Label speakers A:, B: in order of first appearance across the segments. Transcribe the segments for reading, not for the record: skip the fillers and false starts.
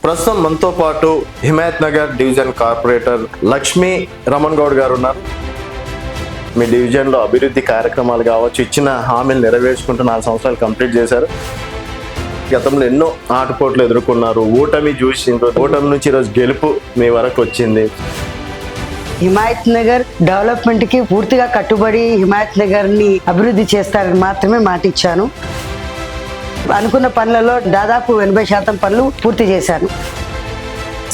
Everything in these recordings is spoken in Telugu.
A: ప్రస్తుతం మనతో పాటు హిమాయత్ నగర్ డివిజన్ కార్పొరేటర్ లక్ష్మీ రమణ్ గౌడ్ గారు ఉన్నారు. మీ డివిజన్లో అభివృద్ధి కార్యక్రమాలు కావచ్చు, ఇచ్చిన హామీలు నెరవేర్చుకుంటూ 4 సంవత్సరాలు కంప్లీట్ చేశారు. గతంలో ఎన్నో ఆటుపోట్లు ఎదుర్కొన్నారు, ఓటమి ఓటమి నుంచి ఈరోజు గెలుపు మీ వరకు వచ్చింది.
B: హిమాయత్ నగర్ డెవలప్మెంట్ కి పూర్తిగా కట్టుబడి హిమాయత్ నగర్ ని అభివృద్ధి చేస్తారని మాత్రమే మాట ఇచ్చాను. అనుకున్న పనులలో దాదాపు 80% పనులు పూర్తి చేశాను.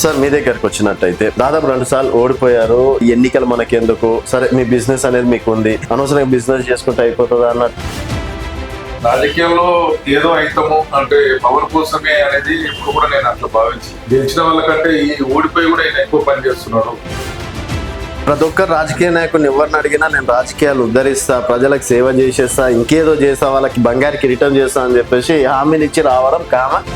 A: సార్, మీ దగ్గరకు వచ్చినట్టయితే దాదాపు 2 సార్లు ఓడిపోయారు. ఎన్నికలు మనకెందుకు, సరే మీ బిజినెస్ అనేది మీకు ఉంది, అనవసరంగా బిజినెస్ చేసుకుంటే అయిపోతుందా అన్నట్టు.
C: రాజకీయాల్లో ఏదో అయితము అంటే పవర్ కోసమే అనేది ఇప్పుడు కూడా నేను అట్లా భావించి గెలిచిన వాళ్ళకంటే ఈ ఓడిపోయి కూడా ఆయన ఎక్కువ పని చేస్తున్నాడు.
A: ప్రతి ఒక్కరు రాజకీయ నాయకుడిని ఎవరిని అడిగినా నేను రాజకీయాలు ఉద్ధరిస్తా, ప్రజలకు సేవ చేసేస్తా, ఇంకేదో చేస్తా, వాళ్ళకి బంగారికి రిటర్న్ చేస్తా అని చెప్పేసి హామీలు ఇచ్చి రావడం కామన్.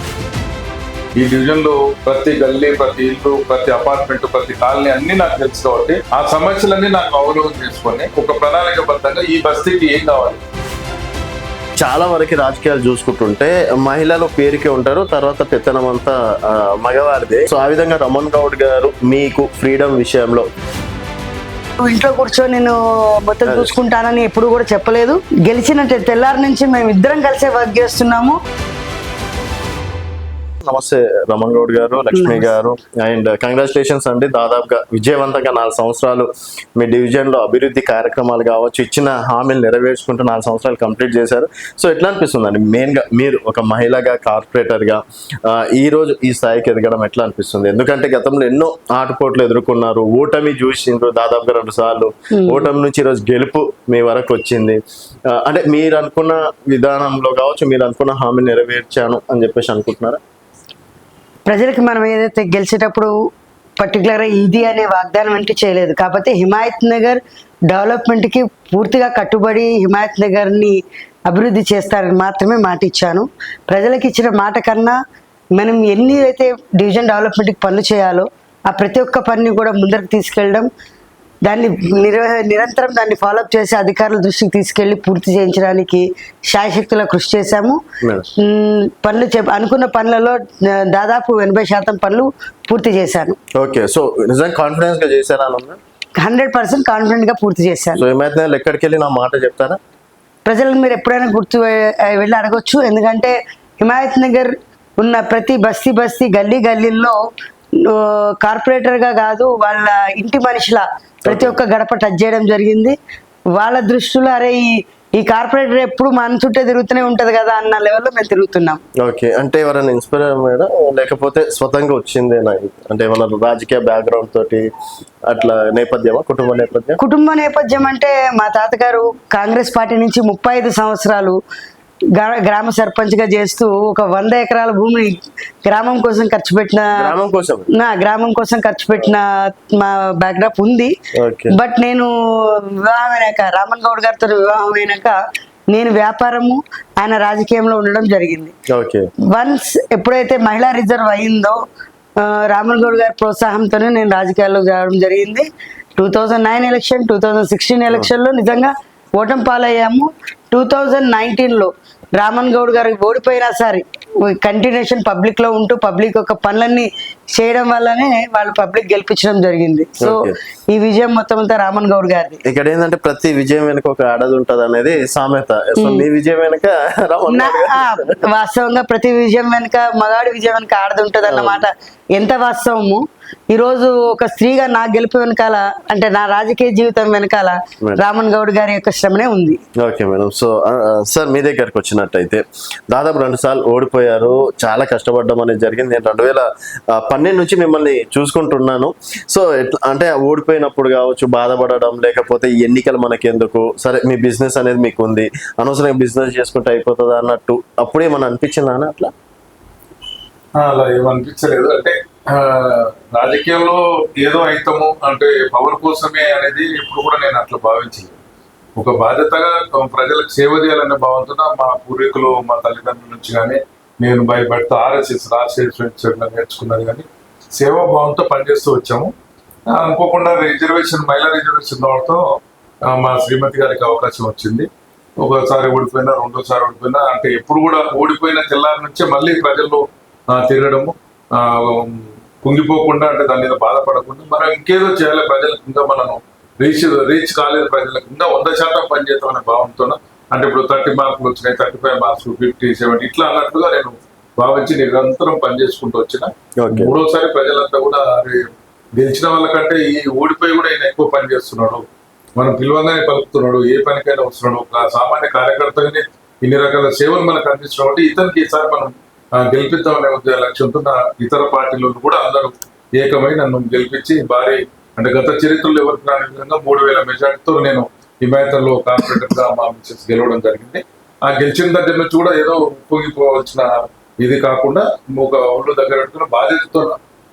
C: ఈ డివిజన్ లో ప్రతి గల్లీ, ప్రతి ఇల్లు, ప్రతి అపార్ట్మెంట్, ప్రతి కాలనీ అన్ని నాకు తెలుసు కాబట్టి ఆ సమస్యలన్నీ నాకు అవగాహన చేసుకొని ఒక ప్రణాళికబద్ధంగా ఈ బస్తీకి ఏం కావాలి.
A: చాలా వరకు రాజకీయాలు చూసుకుంటుంటే మహిళలు పేరుకే ఉంటారు, తర్వాత పెత్తనం అంతా మగవారిదే. సో ఆ విధంగా రమణ్ గౌడ్ గారు మీకు ఫ్రీడమ్ విషయంలో
B: ఇంట్లో కూర్చొని నేను మొత్తం చూసుకుంటానని ఎప్పుడు కూడా చెప్పలేదు. గెలిచినట్టే తెల్లారి నుంచి మేము ఇద్దరం కలిసే వర్క్ చేస్తున్నాము.
A: నమస్తే రమణ్ గౌడ్ గారు, లక్ష్మి గారు, అండ్ కంగ్రాచులేషన్స్ అండి. దాదాపుగా విజయవంతంగా 4 సంవత్సరాలు మీ డివిజన్లో అభివృద్ధి కార్యక్రమాలు కావచ్చు, ఇచ్చిన హామీలు నెరవేర్చుకుంటూ 4 సంవత్సరాలు కంప్లీట్ చేశారు. సో ఎట్లా అనిపిస్తుందండి మెయిన్గా మీరు ఒక మహిళగా, కార్పొరేటర్గా ఈ రోజు ఈ స్థాయికి ఎదగడం ఎట్లా అనిపిస్తుంది? ఎందుకంటే గతంలో ఎన్నో ఆటుపోట్లు ఎదుర్కొన్నారు, ఓటమి దాదాపుగా 2 సార్లు, ఓటమి నుంచి ఈరోజు గెలుపు మీ వరకు వచ్చింది. అంటే మీరు అనుకున్న విధానంలో కావచ్చు, మీరు అనుకున్న హామీలు నెరవేర్చాను అని చెప్పేసి అనుకుంటున్నారా?
B: ప్రజలకు మనం ఏదైతే గెలిచేటప్పుడు పర్టికులర్గా ఇది అనే వాగ్దానం అంటే చేయలేదు. కాకపోతే హిమాయత్ నగర్ డెవలప్మెంట్ కి పూర్తిగా కట్టుబడి హిమాయత్ నగర్ ని అభివృద్ధి చేస్తారని మాత్రమే మాట ఇచ్చాను. ప్రజలకు ఇచ్చిన మాట కన్నా మనం ఎన్ని అయితే డివిజన్ డెవలప్మెంట్కి పనులు చేయాలో ఆ ప్రతి ఒక్క పనిని కూడా ముందరకు తీసుకెళ్ళడం, దాన్ని నిరంతరం దాన్ని ఫాలోఅప్ చేసి అధికారుల దృష్టికి తీసుకెళ్లి పూర్తి చేయించడానికి శాయశక్తులా కృషి చేశాము. పనులు అనుకున్న పనులలో దాదాపు 80% పనులు పూర్తి చేశాను.
A: ఓకే, సో నిజంగా కాన్ఫిడెన్స్ గా చేశారా?
B: 100% కాన్ఫిడెంట్ గా పూర్తి చేశాను.
A: సో ఏమైతే ఎక్కడికి వెళ్ళి నా మాట చెప్తారా?
B: ప్రజలకు మీరు ఎప్పుడైనా వెళ్ళి అడగొచ్చు. ఎందుకంటే హిమాయత్ నగర్ ఉన్న ప్రతి బస్తీ గల్లీల్లో కార్పొరేటర్గా కాదు, వాళ్ళ ఇంటి మనిషిలా ప్రతి ఒక్క గడప టచ్ చేయడం జరిగింది. వాళ్ళ దృష్టిలో అరే ఈ కార్పొరేటర్ ఎప్పుడు మన చుట్టే తిరుగుతూనే ఉంటది కదా అన్న లెవెల్లో మేము తిరుగుతున్నాం.
A: ఓకే, అంటే ఎవరైనా ఇన్స్పైర్ మేడం, లేకపోతే స్వతంగా వచ్చిందేనా? అంటే ఏమన్నా రాజకీయ బ్యాక్గ్రౌండ్ తోటి అట్లా నేపథ్యమా, కుటుంబ నేపథ్యం
B: అంటే మా తాతగారు కాంగ్రెస్ పార్టీ నుంచి 35 సంవత్సరాలు గ్రామ సర్పంచ్ గా చేస్తూ ఒక 100 ఎకరాల భూమిని గ్రామం కోసం ఖర్చు పెట్టిన మా బ్యాక్డ్రాప్ ఉంది. బట్ నేను వివాహం అయినాక, రామన్ గౌడ్ గారితో వివాహం అయినాక నేను వ్యాపారము, ఆయన రాజకీయంలో ఉండడం జరిగింది. వన్స్ ఎప్పుడైతే మహిళా రిజర్వ్ అయిందో రామన్ గౌడ్ గారి ప్రోత్సాహంతోనే నేను రాజకీయాల్లో రావడం జరిగింది. 2009 ఎలక్షన్, 2016 ఎలక్షన్ లో నిజంగా ఓటమి పాలయ్యాము. 2019లో రామన్ గౌడ్ గారు ఓడిపోయినా సరే కంటిన్యూషన్ పబ్లిక్ లో ఉంటూ పబ్లిక్ యొక్క పనులన్నీ చేయడం వల్లనే వాళ్ళు పబ్లిక్ గెలిపించడం జరిగింది. సో ఈ విజయం మొత్తం అంతా రామన్ గౌడ్ గారిది.
A: ఇక్కడ ఏంటంటే ప్రతి విజయం వెనుక ఒక ఆడది ఉంటది అనేది సామెత. మీ విజయం వెనుక
B: వాస్తవంగా ప్రతి విజయం వెనుక, మగాడి విజయం వెనుక ఆడది ఉంటది అన్నమాట ఎంత వాస్తవము. ఈ రోజు ఒక స్త్రీగా నా గెలుపు వెనకాల, అంటే నా రాజకీయ జీవితం వెనకాల రామన్ గౌడ్ గారి యొక్క శ్రమనే ఉంది.
A: Okay madam. సో సార్, మీ దగ్గరకు వచ్చినట్టయితే దాదాపు 2 సార్లు ఓడిపోయారు, చాలా కష్టపడడం అనేది జరిగింది. నేను 2012 నుంచి మిమ్మల్ని చూసుకుంటున్నాను. సో అంటే ఓడిపోయినప్పుడు కావచ్చు బాధపడడం, లేకపోతే ఈ ఎన్నికలు మనకెందుకు, సరే మీ బిజినెస్ అనేది మీకు ఉంది, అనవసరంగా బిజినెస్ చేసుకుంటే అయిపోతుందా అన్నట్టు అప్పుడే ఏమన్నా అనిపించిందా? అట్లా
C: అలా ఏమనిపించలేదు. అంటే రాజకీయంలో ఏదో అయితము అంటే పవర్ కోసమే అనేది ఇప్పుడు కూడా నేను అట్లా భావించలేదు. ఒక బాధ్యతగా ప్రజలకు సేవ చేయాలనే భావంతో మా పూర్వీకులు, మా తల్లిదండ్రుల నుంచి కానీ నేను భయపడుతూ RSS నేర్చుకున్నది కానీ సేవాభావంతో పనిచేస్తూ వచ్చాము. అనుకోకుండా మహిళా రిజర్వేషన్ రావడంతో మా శ్రీమతి గారికి అవకాశం వచ్చింది. ఒకసారి ఓడిపోయినా, రెండోసారి ఓడిపోయినా, అంటే ఎప్పుడు కూడా ఓడిపోయిన తెల్లారి నుంచే మళ్ళీ ప్రజల్లో తిరగడము, కుంగిపోకుండా, అంటే దాని మీద బాధపడకుండా మనం ఇంకేదో చేయాలి ప్రజలకు, ఇంకా మనం రీచ్ కాలేదు ప్రజలకు, ఇంకా 100% పనిచేస్తాం అనే భావంతో, అంటే ఇప్పుడు 30 మార్కులు వచ్చినాయి, 35 మార్క్స్, 50, 70 ఇట్లా అన్నట్టుగా నేను భావించి నిరంతరం పనిచేసుకుంటూ వచ్చిన. మూడోసారి ప్రజలంతా కూడా గెలిచిన వాళ్ళకంటే ఈ ఓడిపోయి కూడా ఈయన ఎక్కువ పని చేస్తున్నాడు, మనం పిలవంగానే పలుకుతున్నాడు, ఏ పనికైనా వస్తున్నాడు, ఒక సామాన్య కార్యకర్తగానే ఇన్ని రకాల సేవలు మనకు అందిస్తున్నాడు అంటే ఇతనికి ఈసారి మనం గెలిపిద్దామనే లక్ష్యంతో నా ఇతర పార్టీలు కూడా అందరూ ఏకమై నన్ను గెలిపించి భారీ, అంటే గత చరిత్రలో ఎవరికి రాని విధంగా 3000 మెజార్టీతో నేను హిమాయతలో కార్పొరేటర్ గా మా మిసెస్ గెలవడం జరిగింది. ఆ గెలిచిన దగ్గర నుంచి కూడా ఏదో ఉప్పొంగిపోవాల్సిన ఇది కాకుండా ఒక ఒళ్ళు దగ్గర పెట్టుకున్న బాధ్యతతో,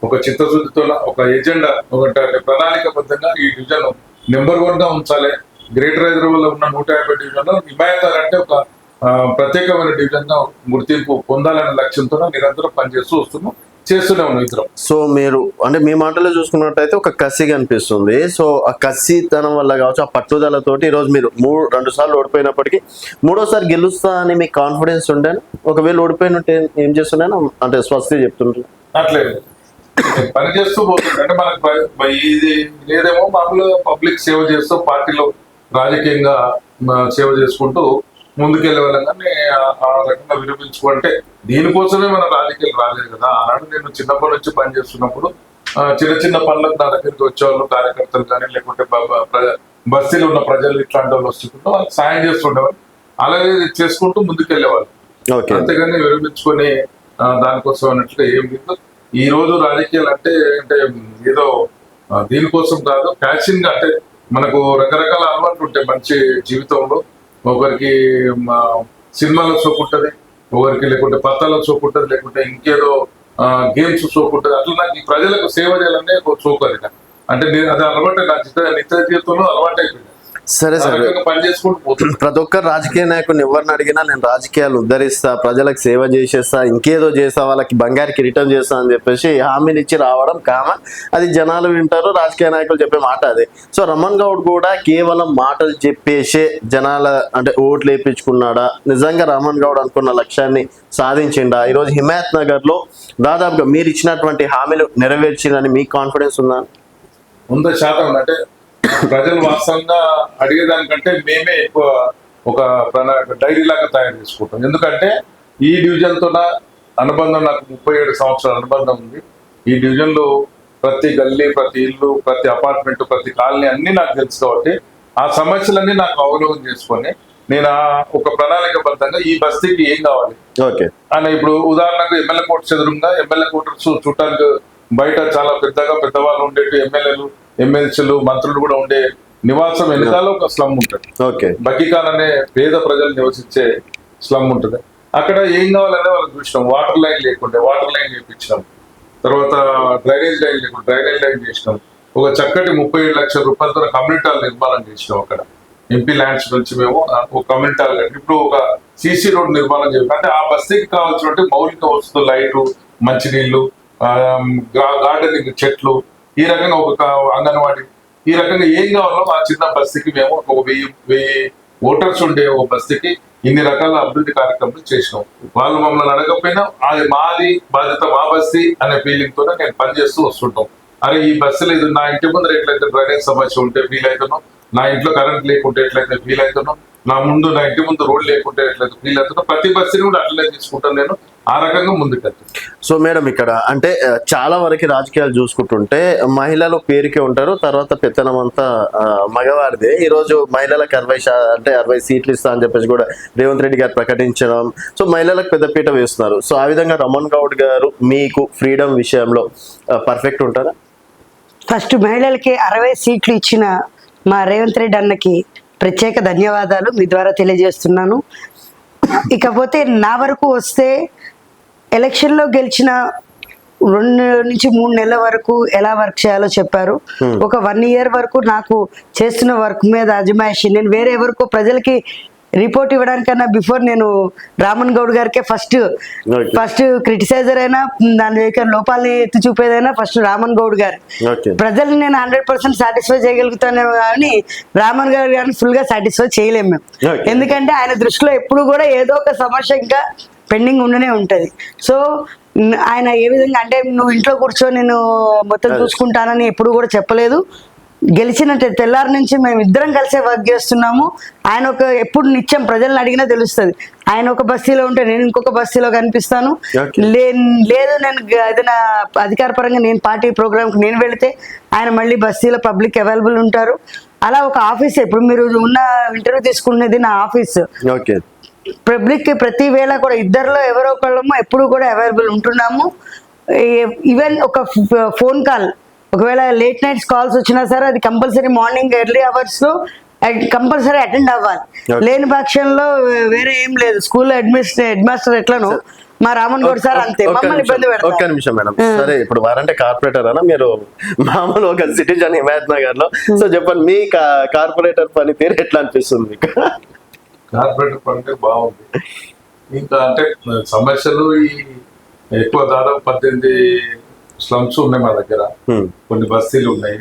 C: ఒక చిత్తశుద్ధితో, ఒక ఎజెండా, ఒక ప్రణాళికబద్ధంగా ఈ డివిజన్ నెంబర్ 1 గా ఉంచాలి. గ్రేటర్ హైదరాబాద్ లో ఉన్న 150 డివిజన్ లో హిమాయతర్ అంటే ఒక ప్రత్యేకమైన డివిజన్ గా గుర్తింపు పొందాలనే లక్ష్యంతో నిరంతరం పనిచేస్తూ వస్తున్నాం, చేస్తూనే ఉన్నాం ఇద్దరం.
A: సో మీరు అంటే మీ మాటలో చూసుకున్నట్టయితే ఒక కసి కనిపిస్తుంది. సో ఆ కసితనం వల్ల కావచ్చు, ఆ పట్టుదలతోటి ఈరోజు మీరు 2 సార్లు ఓడిపోయినప్పటికీ మూడోసారి గెలుస్తా అని మీకు కాన్ఫిడెన్స్ ఉండేను. ఒకవేళ ఓడిపోయినట్టు ఏం చేస్తున్నాను అంటే స్వస్తి చెప్తుంటారు
C: అట్లేదు, పని చేస్తూ పోతుంది. అంటే మనకు ఇది లేదేమో, మామూలుగా పబ్లిక్ సేవ చేస్తూ పార్టీలో రాజకీయంగా సేవ చేసుకుంటూ ముందుకెళ్ళే వాళ్ళని ఆ రకంగా వినిపించుకుంటే దీనికోసమే మన రాజకీయాలు రాలేదు కదా. ఆనాడు నేను చిన్నప్పటి నుంచి పనిచేస్తున్నప్పుడు చిన్న చిన్న పనులకు నా దగ్గరికి వచ్చేవాళ్ళు, కార్యకర్తలు కానీ లేకుంటే బస్తీలో ఉన్న ప్రజలు ఇట్లాంటి వాళ్ళు వస్తుంటే వాళ్ళకి సాయం చేస్తుండేవాళ్ళు, అలాగే చేసుకుంటూ ముందుకెళ్ళేవాళ్ళు. అంతేగాని విరమించుకొని దానికోసం అన్నట్లుగా ఏం లేదు. ఈ రోజు రాజకీయాలు అంటే ఏదో దీనికోసం కాదు, ప్యాషన్ గా, అంటే మనకు రకరకాల అలవాట్లు ఉంటాయి మంచి జీవితంలో. ఒకరికి సినిమాలో సోకుంటది, ఒకరికి లేకుంటే పత్తాలో సోకుంటది, లేకుంటే ఇంకేదో గేమ్స్ సోకుంటది. అట్లా నాకు ఈ ప్రజలకు సేవ చేయాలనే ఒక సోకు అది. అంటే అది అలవాటు, నా నిత్య జీవితంలో అలవాటు అయిపోయింది.
A: సరే సరే,
C: పని చేసుకుంటూ పోతుంది.
A: ప్రతి ఒక్క రాజకీయ నాయకుడిని ఎవరిని అడిగినా నేను రాజకీయాలు ఉద్ధరిస్తా, ప్రజలకు సేవ చేసేస్తా, ఇంకేదో చేస్తా, వాళ్ళకి బంగారికి రిటర్న్ చేస్తా అని చెప్పేసి హామీలు ఇచ్చి రావడం కామన్. అది జనాలు వింటారు, రాజకీయ నాయకులు చెప్పే మాట అదే. సో రమణ్ గౌడ్ కూడా కేవలం మాటలు చెప్పేసే జనాల అంటే ఓట్లు వేయించుకున్నాడా, నిజంగా రమణ్ గౌడ్ అనుకున్న లక్ష్యాన్ని సాధించిండా? ఈరోజు హిమాయత్ నగర్ లో దాదాపుగా మీరు ఇచ్చినటువంటి హామీలు నెరవేర్చిందని మీకు కాన్ఫిడెన్స్ ఉందా?
C: 100%. అంటే ప్రజలు వాస్తవంగా అడిగేదానికంటే మేమే ఎక్కువ ఒక డైరీ లాగా తయారు చేసుకుంటాం. ఎందుకంటే ఈ డివిజన్ తో అనుబంధం, నాకు 37 సంవత్సరాల అనుబంధం ఉంది. ఈ డివిజన్ లో ప్రతి గల్లీ, ప్రతి ఇల్లు, ప్రతి అపార్ట్మెంట్, ప్రతి కాలనీ అన్ని నాకు తెలుసు కాబట్టి ఆ సమస్యలన్నీ నాకు అవగాహన చేసుకొని నేను ఒక ప్రణాళికబద్ధంగా ఈ బస్తీకి ఏం కావాలి అని, ఇప్పుడు ఉదాహరణకు ఎమ్మెల్యే కోట ఎదురుగా ఎమ్మెల్యే కోటర్స్ చూడటానికి బయట చాలా పెద్దవాళ్ళు ఉండేవి, ఎమ్మెల్యేలు, ఎమ్మెల్సీలు, మంత్రులు కూడా ఉండే నివాసం వెనకాల ఒక స్లమ్ ఉంటుంది. బకీఖాన్ అనే పేద ప్రజలు నివసించే స్లమ్ ఉంటుంది. అక్కడ ఏం కావాలనే వాళ్ళకి చూసినాం. వాటర్ లైన్ లేకుంటే వాటర్ లైన్ చేయించినాం, తర్వాత డ్రైనేజ్ లైన్ లేకుంటే డ్రైనేజ్ లైన్ చేసినాం. ఒక చక్కటి 37 లక్షల రూపాయలతో కమ్యూనిటీ హాల్ నిర్మాణం చేసినాం. అక్కడ ఎంపీ ల్యాండ్స్ నుంచి మేము ఒక కమ్యూనిటీ హాల్ కట్టి ఇప్పుడు ఒక సీసీ రోడ్ నిర్మాణం చేయాలి. అంటే ఆ బస్తీకి కావాల్సినటువంటి మౌలిక వసతులు, లైటు, మంచినీళ్లు, గార్డెనింగ్, చెట్లు, ఈ రకంగా ఒక అంగన్వాడీ, ఈ రకంగా ఏం కావాలో ఆ చిన్న బస్తీకి మేము ఒక 1000 ఓటర్స్ ఉండే ఒక బస్తీకి ఇన్ని రకాల అభివృద్ధి కార్యక్రమాలు చేసినాం. వాళ్ళు మమ్మల్ని అడగకపోయినా అది మాది బాధ్యత, మా బస్తీ అనే ఫీలింగ్ తోనే నేను పనిచేస్తూ వస్తుంటాం. అరే ఈ బస్సులో ఇది నా ఇంటి ముందర ఎట్లయితే డ్రైనేజ్ సమస్య ఉంటే ఫీల్ అవుతున్నాం, నా ఇంట్లో కరెంట్ లేకుంటే ఎట్లయితే ఫీల్ అవుతున్నాం, నా ఇంటి ముందు రోడ్ లేకుంటే ఎట్లయితే ఫీల్ అవుతున్నాం, ప్రతి బస్సుని కూడా అట్లనే తీసుకుంటాను నేను. ఆ రకంగా ముందుకెళ్తాను.
A: సో మేడం, ఇక్కడ అంటే చాలా వరకు రాజకీయాలు చూసుకుంటుంటే మహిళలు పేరుకే ఉంటారు, తర్వాత పెత్తనం అంతా మగవారిదే. ఈరోజు మహిళలకు 60 సీట్లు ఇస్తా అని చెప్పేసి కూడా రేవంత్ రెడ్డి గారు ప్రకటించడం, సో మహిళలకు పెద్దపీట వేస్తున్నారు. సో ఆ విధంగా రమణ్ గౌడ్ గారు మీకు ఫ్రీడమ్ విషయంలో పర్ఫెక్ట్ ఉంటారా?
B: ఫస్ట్ మహిళలకి 60 సీట్లు ఇచ్చిన మా రేవంత్ రెడ్డి అన్నకి ప్రత్యేక ధన్యవాదాలు మీ ద్వారా తెలియజేస్తున్నాను. ఇకపోతే నా వరకు వస్తే ఎలక్షన్లో గెలిచిన 2 నుంచి 3 నెలల వరకు ఎలా వర్క్ చేయాలో చెప్పారు. ఒక 1 ఇయర్ వరకు నాకు చేస్తున్న వర్క్ మీద అజమాయిషి, నేను వేరే ఎవరికో ప్రజలకి రిపోర్ట్ ఇవ్వడానికన్నా బిఫోర్ నేను రామన్ గౌడ్ గారికే ఫస్ట్ క్రిటిసైజర్ అయినా, దాని యొక్క లోపాలని ఎత్తి చూపేదైనా ఫస్ట్ రామన్ గౌడ్ గారు. ప్రజల్ని నేను 100% సాటిస్ఫై చేయగలుగుతాను కానీ రామన్ గౌడ్ గారిని ఫుల్ గా సాటిస్ఫై చేయలేము మేము. ఎందుకంటే ఆయన దృష్టిలో ఎప్పుడు కూడా ఏదో ఒక సమస్య ఇంకా పెండింగ్ ఉండనే ఉంటది. సో ఆయన ఏ విధంగా అంటే నువ్వు ఇంట్లో కూర్చో నేను మొత్తం చూసుకుంటానని ఎప్పుడు కూడా చెప్పలేదు. గెలిచిన తెల్లారి నుంచి మేము ఇద్దరం కలిసే వర్క్ చేస్తున్నాము. ఆయన ఒక ఎప్పుడు నిత్యం ప్రజలను అడిగినా తెలుస్తుంది. ఆయన ఒక బస్తీలో ఉంటే నేను ఇంకొక బస్తీలో కనిపిస్తాను. లేదు నేను ఏదైనా అధికార పరంగా నేను పార్టీ ప్రోగ్రామ్కి నేను వెళితే ఆయన మళ్ళీ బస్తీలో పబ్లిక్ అవైలబుల్ ఉంటారు. అలా ఒక ఆఫీస్, ఇప్పుడు మీరు ఉన్న ఇంటర్వ్యూ తీసుకునేది నా ఆఫీస్. పబ్లిక్ ప్రతి వేళ కూడా ఇద్దరిలో ఎవరో ఒకళ్ళము ఎప్పుడు కూడా అవైలబుల్ ఉంటున్నాము. ఈవెన్ ఒక ఫోన్ కాల్, ఒకవేళ లేట్ నైట్స్ కాల్స్ వచ్చినా సరే అది కంపల్సరీ మార్నింగ్ ఎర్లీ అవర్స్ లో కంపల్సరీ అటెండ్ అవ్వాలి. లేని పక్షంలో వేరే ఏం లేదు. స్కూల్ హెడ్ మాస్టర్ ఎట్లను మా రామన్ గౌడ్ సార్ అంతే, మమ్మల్ని ఇబ్బంది పెడతారు.
A: ఒక్క నిమిషం మేడం. సరే, ఇప్పుడు వారంటే కార్పొరేటర్ అనా మీరు మామూలు ఒక సిటిజన్ హిమాయత్ నగర్ లో. సో చెప్పండి, మీ కార్పొరేటర్ పనితీరు ఎట్లా అనిపిస్తుంది మీకు?
C: కార్పొరేటర్ పని బాగుంది. ఇంకా అంటే సమస్యలు ఎక్కువ దాదాపు 18 స్లమ్స్ ఉన్నాయి మా దగ్గర, కొన్ని బస్తీలు ఉన్నాయి,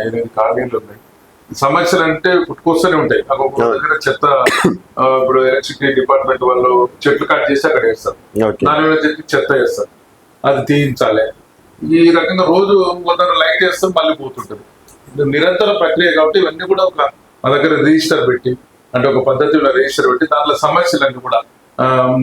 C: 8 కాలనీలు ఉన్నాయి. సమస్యలు అంటే పుట్టుకొస్తూనే ఉంటాయి. ఒక్కొక్క దగ్గర చెత్త, ఇప్పుడు ఎలక్ట్రిసిటీ డిపార్ట్మెంట్ వాళ్ళు చెట్లు కట్ చేసి అక్కడ వేస్తారు, దాని మీద చెప్పి చెత్త వేస్తారు, అది తీయించాలి. ఈ రకంగా రోజు కొందరు లైట్ వేస్తాం మళ్ళీ పోతుంటది. నిరంతర ప్రక్రియ కాబట్టి ఇవన్నీ కూడా ఒక మా దగ్గర రిజిస్టర్ పెట్టి, అంటే ఒక పద్ధతిలో రిజిస్టర్ పెట్టి దాంట్లో సమస్యలన్నీ కూడా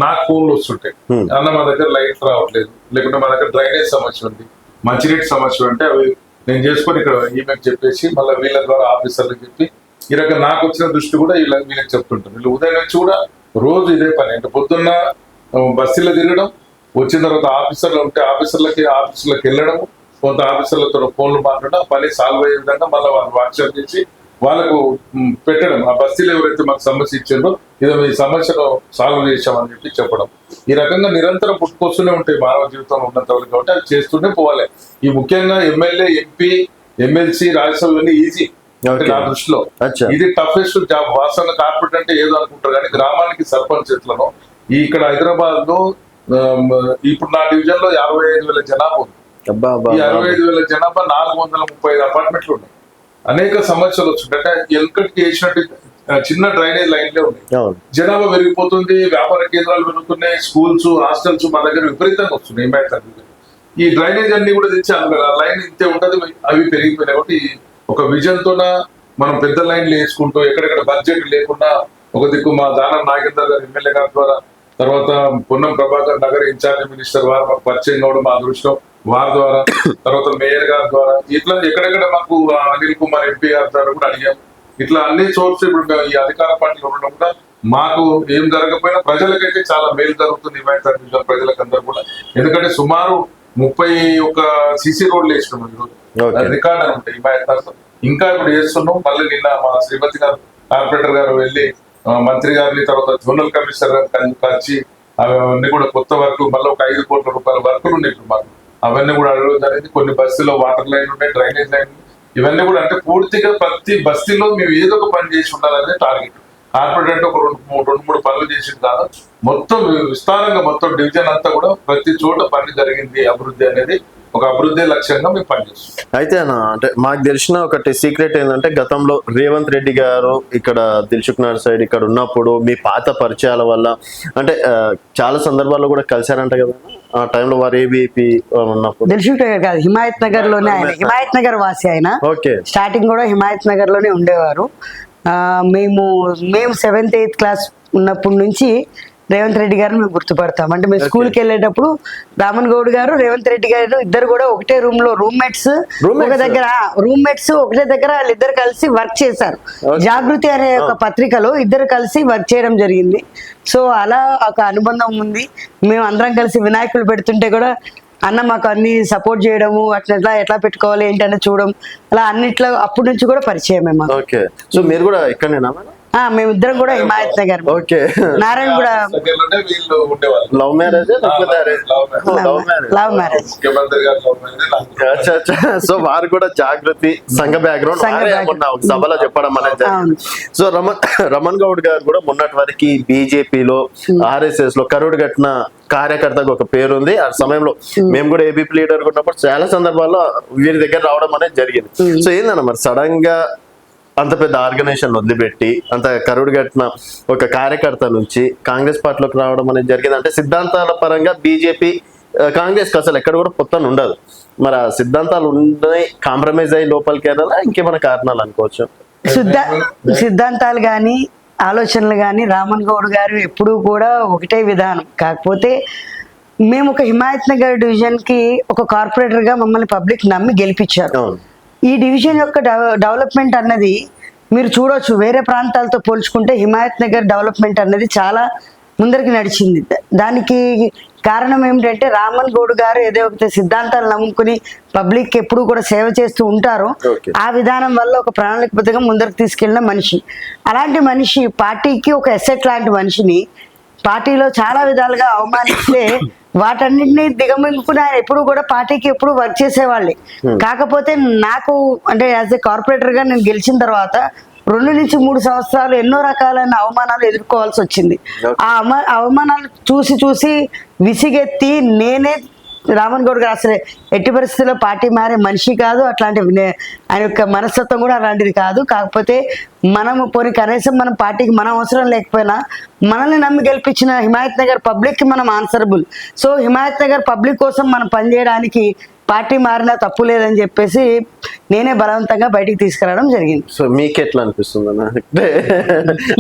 C: నాకు ఫోన్లు వస్తుంటాయి. అన్న మా దగ్గర లైట్ రావట్లేదు, లేకుంటే మా దగ్గర డ్రైనేజ్ సమస్య ఉంది, మంచినీటి సమస్య అంటే అవి నేను చేసుకొని ఇక్కడ ఈమెకి చెప్పేసి మళ్ళీ వీళ్ళ ద్వారా ఆఫీసర్లకు చెప్పి ఈ రకంగా నాకు వచ్చిన దృష్టి కూడా వీళ్ళకి చెప్తుంటాను. వీళ్ళు ఉదయం నుంచి కూడా రోజు ఇదే పని. అంటే పొద్దున్న బస్సులో తిరగడం, వచ్చిన తర్వాత ఆఫీసర్లు ఉంటే ఆఫీసర్లకు వెళ్ళడం, కొంత ఆఫీసర్లతో ఫోన్లు మాట్లాడడం, పని సాల్వ్ అయ్యే విధంగా మళ్ళీ వాళ్ళు వాట్సాప్ చేసి వాళ్ళకు పెట్టడం. ఆ బస్తీలో ఎవరైతే మాకు సమస్య ఇచ్చారో ఇదో మీ సమస్యను సాల్వ్ చేసామని చెప్పి చెప్పడం. ఈ రకంగా నిరంతరం పుట్టుకొస్తూనే ఉంటాయి మానవ జీవితంలో ఉన్నంత వరకు కాబట్టి అవి చేస్తూనే పోవాలి. ఈ ముఖ్యంగా ఎమ్మెల్యే, ఎంపీ, ఎమ్మెల్సీ, రాజ్యసభ ఇవన్నీ ఈజీ నా దృష్టిలో. ఇది టఫెస్ట్ జాబ్. వాస్తవంగా కార్పొరేట్ అంటే ఏదో అనుకుంటారు కానీ గ్రామానికి సర్పంచ్ ఎట్లను ఇక్కడ హైదరాబాద్ లో ఇప్పుడు నా డివిజన్ లో 55,000 జనాభా ఉంది. ఈ 65,000 జనాభా 435 అపార్ట్మెంట్లు ఉన్నాయి. అనేక సమస్యలు వస్తుంటాయి. అంటే ఎల్కటికి వేసినట్టు చిన్న డ్రైనేజ్ లైన్లే ఉన్నాయి. జనాభా పెరిగిపోతుంది, వ్యాపార కేంద్రాలు పెరుగుతున్నాయి, స్కూల్స్, హాస్టల్స్ మా దగ్గర విపరీతంగా వస్తున్నాయి. ఈ డ్రైనేజ్ అన్ని కూడా తెచ్చి లైన్ ఇంతే ఉంటది, అవి పెరిగిపోయినాయి. కాబట్టి ఒక విజన్ తోన మనం పెద్ద లైన్లు వేసుకుంటూ ఎక్కడెక్కడ బడ్జెట్ లేకుండా ఒక దిక్కు మా దానం నాగేందర్ గారు ఎమ్మెల్యే గారి ద్వారా, తర్వాత పొన్నం ప్రభాకర్ నగర ఇన్ఛార్జ్ మినిస్టర్ వారు మాకు పరిచయం కావడం మా అదృష్టం, వారి ద్వారా, తర్వాత మేయర్ గారి ద్వారా, ఇట్లా ఎక్కడెక్కడ మాకు అనిల్ కుమార్ ఎంపీ గారి ద్వారా కూడా అడిగాం. ఇట్లా అన్ని చోట్ల ఇప్పుడు ఈ అధికార పార్టీలో ఉండడం కూడా మాకు ఏం జరగకపోయినా ప్రజలకైతే చాలా మేలు జరుగుతుంది. హిమాయత్ ప్రజలకందరూ కూడా, ఎందుకంటే సుమారు 31 సిసి రోడ్లు వేసినాం ఈరోజు, రికార్డ్ అని ఉంటాయి హిమాయత్. ఇంకా ఇప్పుడు చేస్తున్నాం. మళ్ళీ నిన్న మా శ్రీమతి గారు కార్పొరేటర్ గారు వెళ్ళి మంత్రి గారిని, తర్వాత జోనల్ కమిషనర్ గారిని కలిసి అవన్నీ కూడా కొత్త వర్క్ మళ్ళీ ఒక 5 కోట్ల రూపాయల వర్కులు ఉన్నాయి మాకు, అవన్నీ కూడా అడగడం జరిగింది. కొన్ని బస్సులో వాటర్ లైన్ ఉన్నాయి, డ్రైనేజ్ లైన్, ఇవన్నీ కూడా అంటే పూర్తిగా ప్రతి బస్తీలో మేము ఏదో ఒక పని చేసి ఉండాలనే టార్గెట్. కార్పొరేట్ అంటే ఒక 2-3 పనులు చేసింది కాదు, మొత్తం విస్తారంగా మొత్తం డివిజన్ అంతా కూడా ప్రతి చోట పని జరిగింది. అభివృద్ధి అనేది ఒక అభివృద్ధి లక్ష్యంగా మేము పనిచేస్తాం.
A: అయితే అంటే మాకు తెలిసిన ఒకటి సీక్రెట్ ఏంటంటే, గతంలో రేవంత్ రెడ్డి గారు ఇక్కడ దిల్సుఖ్ నగర్ సైడ్ ఇక్కడ ఉన్నప్పుడు మీ పాత పరిచయాల వల్ల అంటే చాలా సందర్భాల్లో కూడా కలిశారంట కదా ఆ టైంలో వారు ఏబీపీ ఉన్నప్పుడు?
B: దిల్సుఖ్ నగర్ కాదు, హిమాయత్ నగర్ లోనే. ఆయన హిమాయత్ నగర్ వాసి. ఆయన స్టార్టింగ్ కూడా హిమాయత్ నగర్ లోనే ఉండేవారు. మేము 7th 8th క్లాస్ ఉన్నప్పటి నుంచి రేవంత్ రెడ్డి గారిని మేము గుర్తుపడతాం. అంటే మేము స్కూల్కి వెళ్ళేటప్పుడు రామన్ గౌడ్ గారు, రేవంత్ రెడ్డి గారు ఇద్దరు కూడా ఒకటే రూమ్ లో రూమ్మేట్స్, ఒక దగ్గర ఒకటే దగ్గర వాళ్ళిద్దరు కలిసి వర్క్ చేశారు. జాగృతి అనే ఒక పత్రికలో ఇద్దరు కలిసి వర్క్ చేయడం జరిగింది. సో అలా ఒక అనుబంధం ఉంది. మేము అందరం కలిసి వినాయకులు పెడుతుంటే కూడా అన్న మాకు అన్ని సపోర్ట్ చేయడము, అట్లా ఎట్లా పెట్టుకోవాలి ఏంటనే చూడడం, అలా అన్నిట్లో అప్పటి నుంచి కూడా పరిచయం మేము.
A: సో మీరు కూడా ఇక్కడనేనా?
B: మేమిద్దరం కూడా హిమాయత్ నగర్. నారాయణ కూడా
A: love marriage.
B: Love marriage.
A: So వారు కూడా జాగృతి సంఘ బ్యాక్గ్రౌండ్ ఒక సభలో చెప్పడం అనేది. సో రమణ్ గౌడ్ గారు కూడా మొన్నటి వరకు బీజేపీలో, ఆర్ఎస్ఎస్ లో కరుడు కట్టిన కార్యకర్తకు ఒక పేరు ఉంది. ఆ సమయంలో మేము కూడా ఏబీపీ లీడర్ ఉన్నప్పుడు చాలా సందర్భాల్లో వీరి దగ్గర రావడం అనేది జరిగింది. సో ఏందన్న మరి సడన్ గా అంత పెద్ద ఆర్గనైజేషన్ వదిలిపెట్టి అంత కరుడు కట్టిన ఒక కార్యకర్త నుంచి కాంగ్రెస్ పార్టీలోకి రావడం అనేది జరిగింది. అంటే సిద్ధాంతాల పరంగా బీజేపీ కాంగ్రెస్ అసలు ఎక్కడ కూడా పొత్తన ఉండదు. మరి ఆ సిద్ధాంతాలు ఉన్నాయి, కాంప్రమైజ్ అయ్యి లోపలికి వెళ్ళాలా, ఇంకేమైనా కారణాలు అనుకోవచ్చు?
B: సిద్ధాంతాలు కానీ ఆలోచనలు కానీ రామన్ గౌడ్ గారు ఎప్పుడూ కూడా ఒకటే విధానం. కాకపోతే మేము ఒక హిమాయత్ నగర్ డివిజన్ కి ఒక కార్పొరేటర్ గా మమ్మల్ని పబ్లిక్ నమ్మి గెలిపించారు. ఈ డివిజన్ యొక్క డెవలప్మెంట్ అన్నది మీరు చూడొచ్చు, వేరే ప్రాంతాలతో పోల్చుకుంటే హిమాయత్ నగర్ డెవలప్మెంట్ అన్నది చాలా ముందరికి నడిచింది. దానికి కారణం ఏమిటంటే రామన్ గౌడ్ గారు ఏదో ఒక సిద్ధాంతాలు నమ్ముకుని పబ్లిక్ ఎప్పుడు కూడా సేవ చేస్తూ ఉంటారు. ఆ విధానం వల్ల ఒక ప్రణాళికబద్ధంగా ముందరకు తీసుకెళ్లిన మనిషి. అలాంటి మనిషి పార్టీకి ఒక ఎసెట్ లాంటి మనిషిని పార్టీలో చాలా విధాలుగా అవమానిస్తే వాటన్నిటిని దిగమింగుకుని ఆయన ఎప్పుడు కూడా పార్టీకి ఎప్పుడు వర్క్ చేసేవాళ్ళే. కాకపోతే నాకు అంటే యాజ్ ఎ కార్పొరేటర్ గా నేను గెలిచిన తర్వాత 2 నుంచి 3 సంవత్సరాలు ఎన్నో రకాలైన అవమానాలు ఎదుర్కోవాల్సి వచ్చింది. ఆ అవమానాలు చూసి విసిగెత్తి నేనే రామన్ గౌడ్ గారు అసలు ఎట్టి పరిస్థితుల్లో పార్టీ మారే మనిషి కాదు, అట్లాంటి ఆయన యొక్క మనస్తత్వం కూడా అలాంటిది కాదు. కాకపోతే మనము పోనీ కనీసం మనం పార్టీకి మనం అవసరం లేకపోయినా మనల్ని నమ్మి గెలిపించిన హిమాయత్ నగర్ పబ్లిక్ కి మనం answerable. So Himayat Nagar public కోసం మనం పనిచేయడానికి పార్టీ మారినా తప్పు లేదని చెప్పేసి నేనే బలవంతంగా బయటికి తీసుకురావడం జరిగింది.
A: సో మీకు ఎట్లా అనిపిస్తుంది అన్న?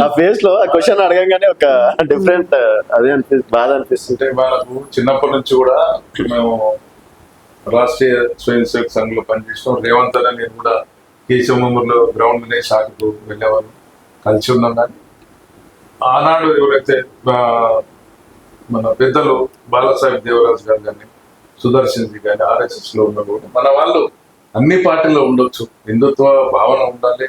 A: ఆ ఫేస్ లో ఆ క్వశ్చన్ అడగంగానే ఒక డిఫరెంట్ అదే బాధ అనిపిస్తుంటే,
C: మనకు చిన్నప్పటి నుంచి కూడా మేము రాష్ట్రీయ స్వయం సేవక సంఘంలో పనిచేస్తాం. రేవంత్ అన్న నేను కూడా కేశవమూరులో గ్రౌండ్ అనే శాఖకు వెళ్ళేవాళ్ళం, కలిసి ఉన్నాం. కానీ ఆనాడు ఎవరైతే మన పెద్దలు బాలాసాహెబ్ దేవరాజు గారు కానీ సుదర్శన్ జీ కానీ ఆర్ఎస్ఎస్ లో ఉన్న కూడా మన వాళ్ళు అన్ని పార్టీల్లో ఉండొచ్చు, హిందుత్వ భావన ఉండాలి,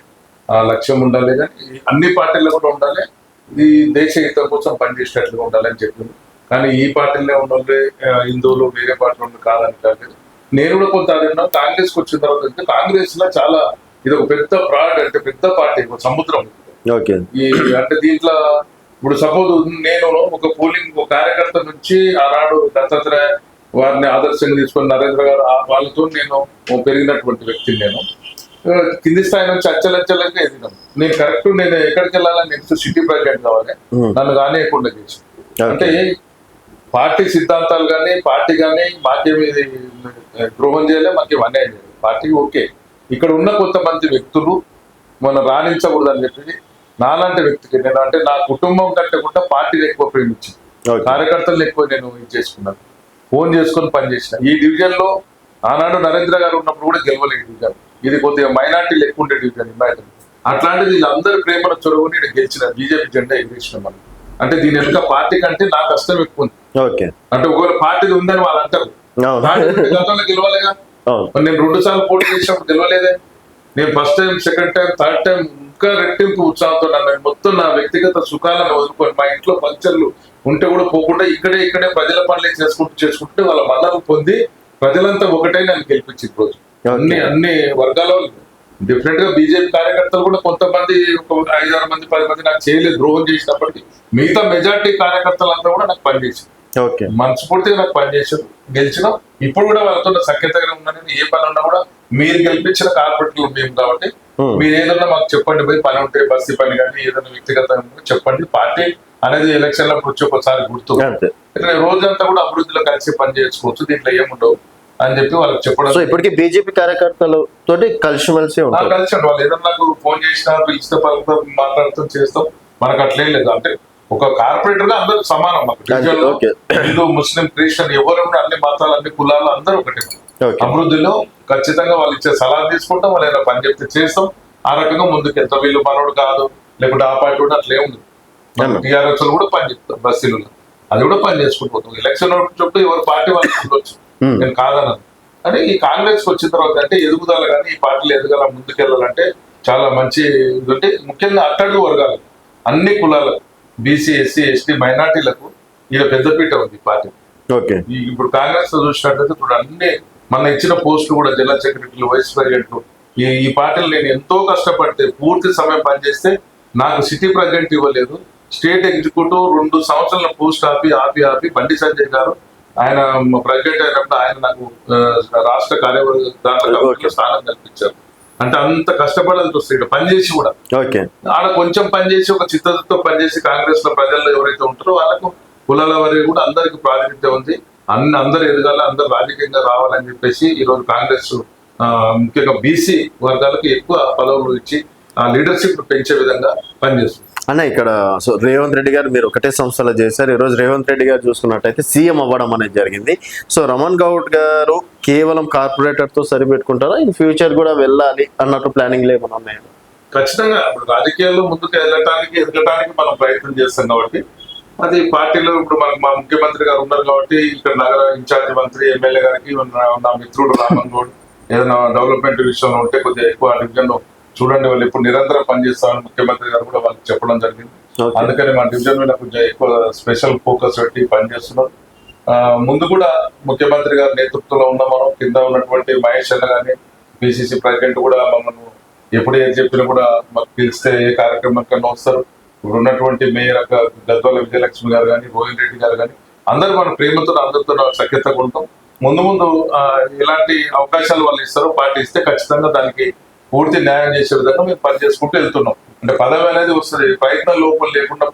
C: ఆ లక్ష్యం ఉండాలి, కానీ అన్ని పార్టీల్లో కూడా ఉండాలి, ఈ దేశ హితం కోసం పనిచేసేటట్లుగా ఉండాలి అని చెప్పింది. కానీ ఈ పార్టీలో ఉండాలి హిందువులు వేరే పార్టీలో ఉండి కాదని కాదు. నేను కూడా కొంత అడిగినా కాంగ్రెస్కి వచ్చిన తర్వాత అంటే కాంగ్రెస్ లో చాలా ఇది ఒక పెద్ద బ్రాడ్ అంటే పెద్ద పార్టీ, ఒక సముద్రం. ఈ అంటే దీంట్లో ఇప్పుడు సపోజ్ నేను ఒక పోలింగ్ ఒక కార్యకర్త నుంచి ఆనాడు దత్తాత్రేయ వారిని ఆదర్శంగా తీసుకొని నరేంద్ర గారు వాళ్ళతో నేను పెరిగినటువంటి వ్యక్తిని. నేను కింది స్థాయి నుంచి అచ్చలచ్చలంగా ఎదిగాను. నేను కరెక్ట్ నేను ఎక్కడికి వెళ్ళాలని నెక్స్ట్ సిటీ ప్రెసిడెంట్ కావాలి, నన్ను కానియకుండా చేసి. అంటే పార్టీ సిద్ధాంతాలు కానీ పార్టీ కానీ మాకేమి ద్రోహం చేయలే, మాకేం అన్యాయం చేయలేదు. పార్టీకి ఓకే, ఇక్కడ ఉన్న కొంతమంది వ్యక్తులు మనం రాణించకూడదని చెప్పి నాలాంటి వ్యక్తికి నేను అంటే నా కుటుంబం కంటే కూడా పార్టీని ఎక్కువ ప్రేమించింది, కార్యకర్తలు ఎక్కువ నేను ఇది చేసుకున్నాను, ఫోన్ చేసుకొని పనిచేసిన. ఈ డివిజన్ లో ఆనాడు నరేంద్ర గారు ఉన్నప్పుడు కూడా గెలవలేదు డివిజన్, ఇది కొద్దిగా మైనార్టీలు ఎక్కువ ఉండే డివిజన్ ఇమాజిన్. అట్లాంటిది వీళ్ళందరూ ప్రేమను చొరవని నేను గెలిచిన బీజేపీ జెండా ఎగిరేసిన మనం. అంటే దీని వెనుక పార్టీ కంటే నా కష్టం ఎక్కువ ఉంది. అంటే ఒకవేళ పార్టీది ఉందని వాళ్ళు అంటారు, గతంలో గెలవలేగా, నేను 2 సార్లు పోటీ చేసినప్పుడు గెలవలేదే. నేను first time, second time, third time ఇంకా రెట్టింపు ఉత్సాహంతో నన్ను మొత్తం నా వ్యక్తిగత సుఖాలను వదులుకొని మా ఇంట్లో పంచర్లు ఉంటే కూడా పోకుండా ఇక్కడే ప్రజల పనులే చేసుకుంటే వాళ్ళ మన్నలు పొంది ప్రజలంతా ఒకటే నన్ను గెలిపించి రోజు అన్ని వర్గాల డిఫరెంట్ గా బీజేపీ కార్యకర్తలు కూడా కొంతమంది 5-6 మంది 10 మంది నాకు చేయలేదు ద్రోహం చేసినప్పటికీ మిగతా మెజార్టీ కార్యకర్తలంతా కూడా నాకు పనిచేసారు, మనస్ఫూర్తిగా నాకు పనిచేసారు, గెలిచినాం. ఇప్పుడు కూడా వాళ్ళతో సఖ్యతగా ఉన్నానని ఏ పని ఉన్నా కూడా మీరు గెలిపించిన కార్పొరేట్లు మేము కాబట్టి మీరు ఏదన్నా మాకు చెప్పండి, పోయి పని ఉంటే బస్సు పని కానీ ఏదైనా వ్యక్తిగతంగా చెప్పండి. పార్టీ అనేది ఎలక్షన్ అప్పుడు వచ్చి ఒకసారి గుర్తు, రోజంతా కూడా అభివృద్ధిలో కలిసి పని చేసుకోవచ్చు, దీంట్లో ఏముండవు అని చెప్పి వాళ్ళకి చెప్పడం.
A: ఇప్పటికీ బీజేపీ కార్యకర్తలు తోటి కలిసి
C: వాళ్ళు ఏదన్నా నాకు ఫోన్ చేసినా పిలిస్తే పలుకుతాం, మాట్లాడుతాం, చేస్తాం. మనకు అట్లేం లేదు. అంటే ఒక కార్పొరేటర్ గా అందరూ సమానం. మాకు హిందూ ముస్లిం క్రిస్టియన్ ఎవరు అన్ని మతాలు అన్ని కులాలు అందరూ ఒకటే. అభివృద్ధిలో ఖచ్చితంగా వాళ్ళు ఇచ్చే సలహా తీసుకుంటాం, వాళ్ళు ఏదైనా పని చెప్తే చేస్తాం. ఆ రకంగా ముందుకు ఎంత వీళ్ళు మనోడు కాదు లేకుంటే ఆ పార్టీ కూడా అట్లే ఉంది. టీఆర్ఎస్ కూడా పని చెప్తాం, బస్సులు అది కూడా పని చేసుకుంటూ పోతాం. ఎలక్షన్ చుట్టూ ఎవరు పార్టీ వాళ్ళు ఉండొచ్చు, నేను కాదన్నాను. అంటే ఈ కాంగ్రెస్ వచ్చిన తర్వాత అంటే ఎదుగుదల కానీ ఈ పార్టీలు ఎదగాల ముందుకెళ్ళాలంటే చాలా మంచి అంటే ముఖ్యంగా అట్టడుగు వర్గాలు అన్ని కులాలకు బీసీ ఎస్సీ ఎస్టీ మైనార్టీలకు ఇది పెద్దపీట ఉంది ఈ పార్టీ. ఇప్పుడు కాంగ్రెస్ లో చూసినట్లయితే ఇప్పుడు అన్ని మన ఇచ్చిన పోస్టులు కూడా జిల్లా సెక్రటరీలు, వైస్ ప్రెసిడెంట్లు ఈ పార్టీలు నేను ఎంతో కష్టపడితే పూర్తి సమయం పనిచేస్తే నాకు సిటీ ప్రెసిడెంట్ ఇవ్వలేదు. స్టేట్ ఎగ్జిక్యూటివ్ 2 సంవత్సరాల పోస్ట్ ఆపి బండి సంజయ్ గారు ఆయన ప్రెసిడెంట్ అయినప్పుడు ఆయన నాకు రాష్ట్ర కార్యవర్గ దాంట్లో స్థానం కల్పించారు. అంటే అంత కష్టపడాల్సి వస్తుంది ఇక్కడ పనిచేసి కూడా.
A: ఓకే.
C: ఆడ కొంచెం పనిచేసి ఒక చిత్తతో పనిచేసి కాంగ్రెస్ లో ప్రజల్లో ఎవరైతే ఉంటారో వాళ్ళకు కులాల వరకు కూడా అందరికి ప్రాతినిధ్యం ఉంది. అందరు ఎదగాలి, అందరు రాజకీయంగా రావాలని చెప్పేసి ఈ రోజు కాంగ్రెస్ ముఖ్యంగా బీసీ వర్గాలకు ఎక్కువ పదవులు ఇచ్చి ఆ లీడర్షిప్ పెంచే విధంగా పనిచేస్తుంది.
A: అన్న ఇక్కడ సో రేవంత్ రెడ్డి గారు మీరు ఒకటే సంస్థలో చేశారు. ఈరోజు రేవంత్ రెడ్డి గారు చూసుకున్నట్టయితే సీఎం అవ్వడం అనేది జరిగింది. సో రమణ్ గౌడ్ గారు కేవలం కార్పొరేటర్ తో సరిపెట్టుకుంటారా, ఇన్ ఫ్యూచర్ కూడా వెళ్ళాలి అన్నట్టు ప్లానింగ్ ఏమైనా ఉన్నాయండి?
C: ఖచ్చితంగా రాజకీయాల్లో ముందుకు ఎదగటానికి మనం ప్రయత్నం చేస్తాం కాబట్టి అది పార్టీలో ఇప్పుడు మనకు మా ముఖ్యమంత్రి గారు ఉన్నారు కాబట్టి ఇక్కడ నగర ఇన్ఛార్జి మంత్రి ఎమ్మెల్యే గారికి నా మిత్రుడు రామన్ గౌడ్ ఏదైనా డెవలప్మెంట్ విషయంలో ఉంటే కొద్దిగా ఎక్కువ డివిజన్ చూడండి, వాళ్ళు ఇప్పుడు నిరంతరం పనిచేస్తామని ముఖ్యమంత్రి గారు కూడా వాళ్ళకి చెప్పడం జరిగింది. అందుకని మా డివిజన్ మీద కొంచెం ఎక్కువ స్పెషల్ ఫోకస్ పెట్టి పనిచేస్తున్నారు. ముందు కూడా ముఖ్యమంత్రి గారి నేతృత్వంలో ఉన్న మనం కింద ఉన్నటువంటి మహేష్ అన్న గానీ పిసిసి ప్రెసిడెంట్ కూడా మమ్మల్ని ఎప్పుడు ఏం చెప్పినా కూడా మాకు పిలిస్తే ఏ కార్యక్రమం కన్నా వస్తారు. ఇప్పుడు ఉన్నటువంటి మేయర్ గద్వాల విజయలక్ష్మి గారు కానీ రోహిన్ రెడ్డి గారు కానీ అందరూ మన ప్రేమతో అందరితో సఖ్యతగా ఉంటాం. ముందు ఎలాంటి అవకాశాలు వాళ్ళు ఇస్తారో పార్టీ ఇస్తే ఖచ్చితంగా దానికి పూర్తి న్యాయం చేసే విధంగా మేము పని చేసుకుంటూ వెళ్తున్నాం. అంటే పదవి అనేది వస్తుంది, ప్రయత్నం లోపల లేకుండా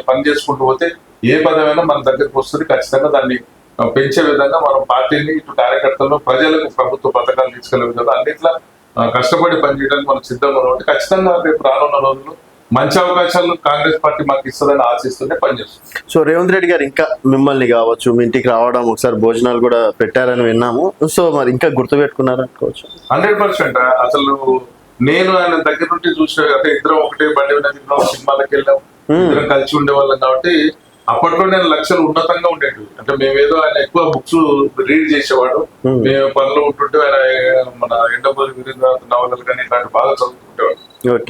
C: పని చేసుకుంటూ పోతే ఏ పదవైనా మన దగ్గరికి వస్తుంది. ఖచ్చితంగా దాన్ని పెంచే విధంగా మనం పార్టీని ఇటు కార్యకర్తలను ప్రజలకు ప్రభుత్వ పథకాలు తీసుకెళ్లే విధంగా అన్నిట్లా కష్టపడి పనిచేయడానికి మనం సిద్ధంగా ఉన్నాం. ఖచ్చితంగా రేపు రానున్న రోజుల్లో మంచి అవకాశాలు కాంగ్రెస్ పార్టీ మాకు ఇస్తుందని ఆశిస్తుంటే పనిచేస్తుంది.
A: సో రేవంత్ రెడ్డి గారు ఇంకా మిమ్మల్ని కావచ్చు మీ ఇంటికి రావడం, ఒకసారి భోజనాలు కూడా పెట్టారని విన్నాము. సో మరి ఇంకా గుర్తుపెట్టుకున్నారు అనుకోవచ్చు?
C: 100%. అసలు నేను ఆయన దగ్గర నుండి చూసిన అంటే ఇద్దరం ఒకటే బండి మీద సినిమాలకు వెళ్ళాం, ఇద్దరం కలిసి ఉండేవాళ్ళం కాబట్టి అప్పట్లో నేను లక్ష్యాలు ఉన్నతంగా ఉండేవి. అంటే మేమేదో ఆయన ఎక్కువ బుక్స్ రీడ్ చేసేవాడు, మేము పనులు ఉంటుంటే ఆయన మన ఎండమూరి వీరేంద్రనాథ్ నవలలు కానీ ఇట్లాంటి బాగా చదువుకుంటేవాడు.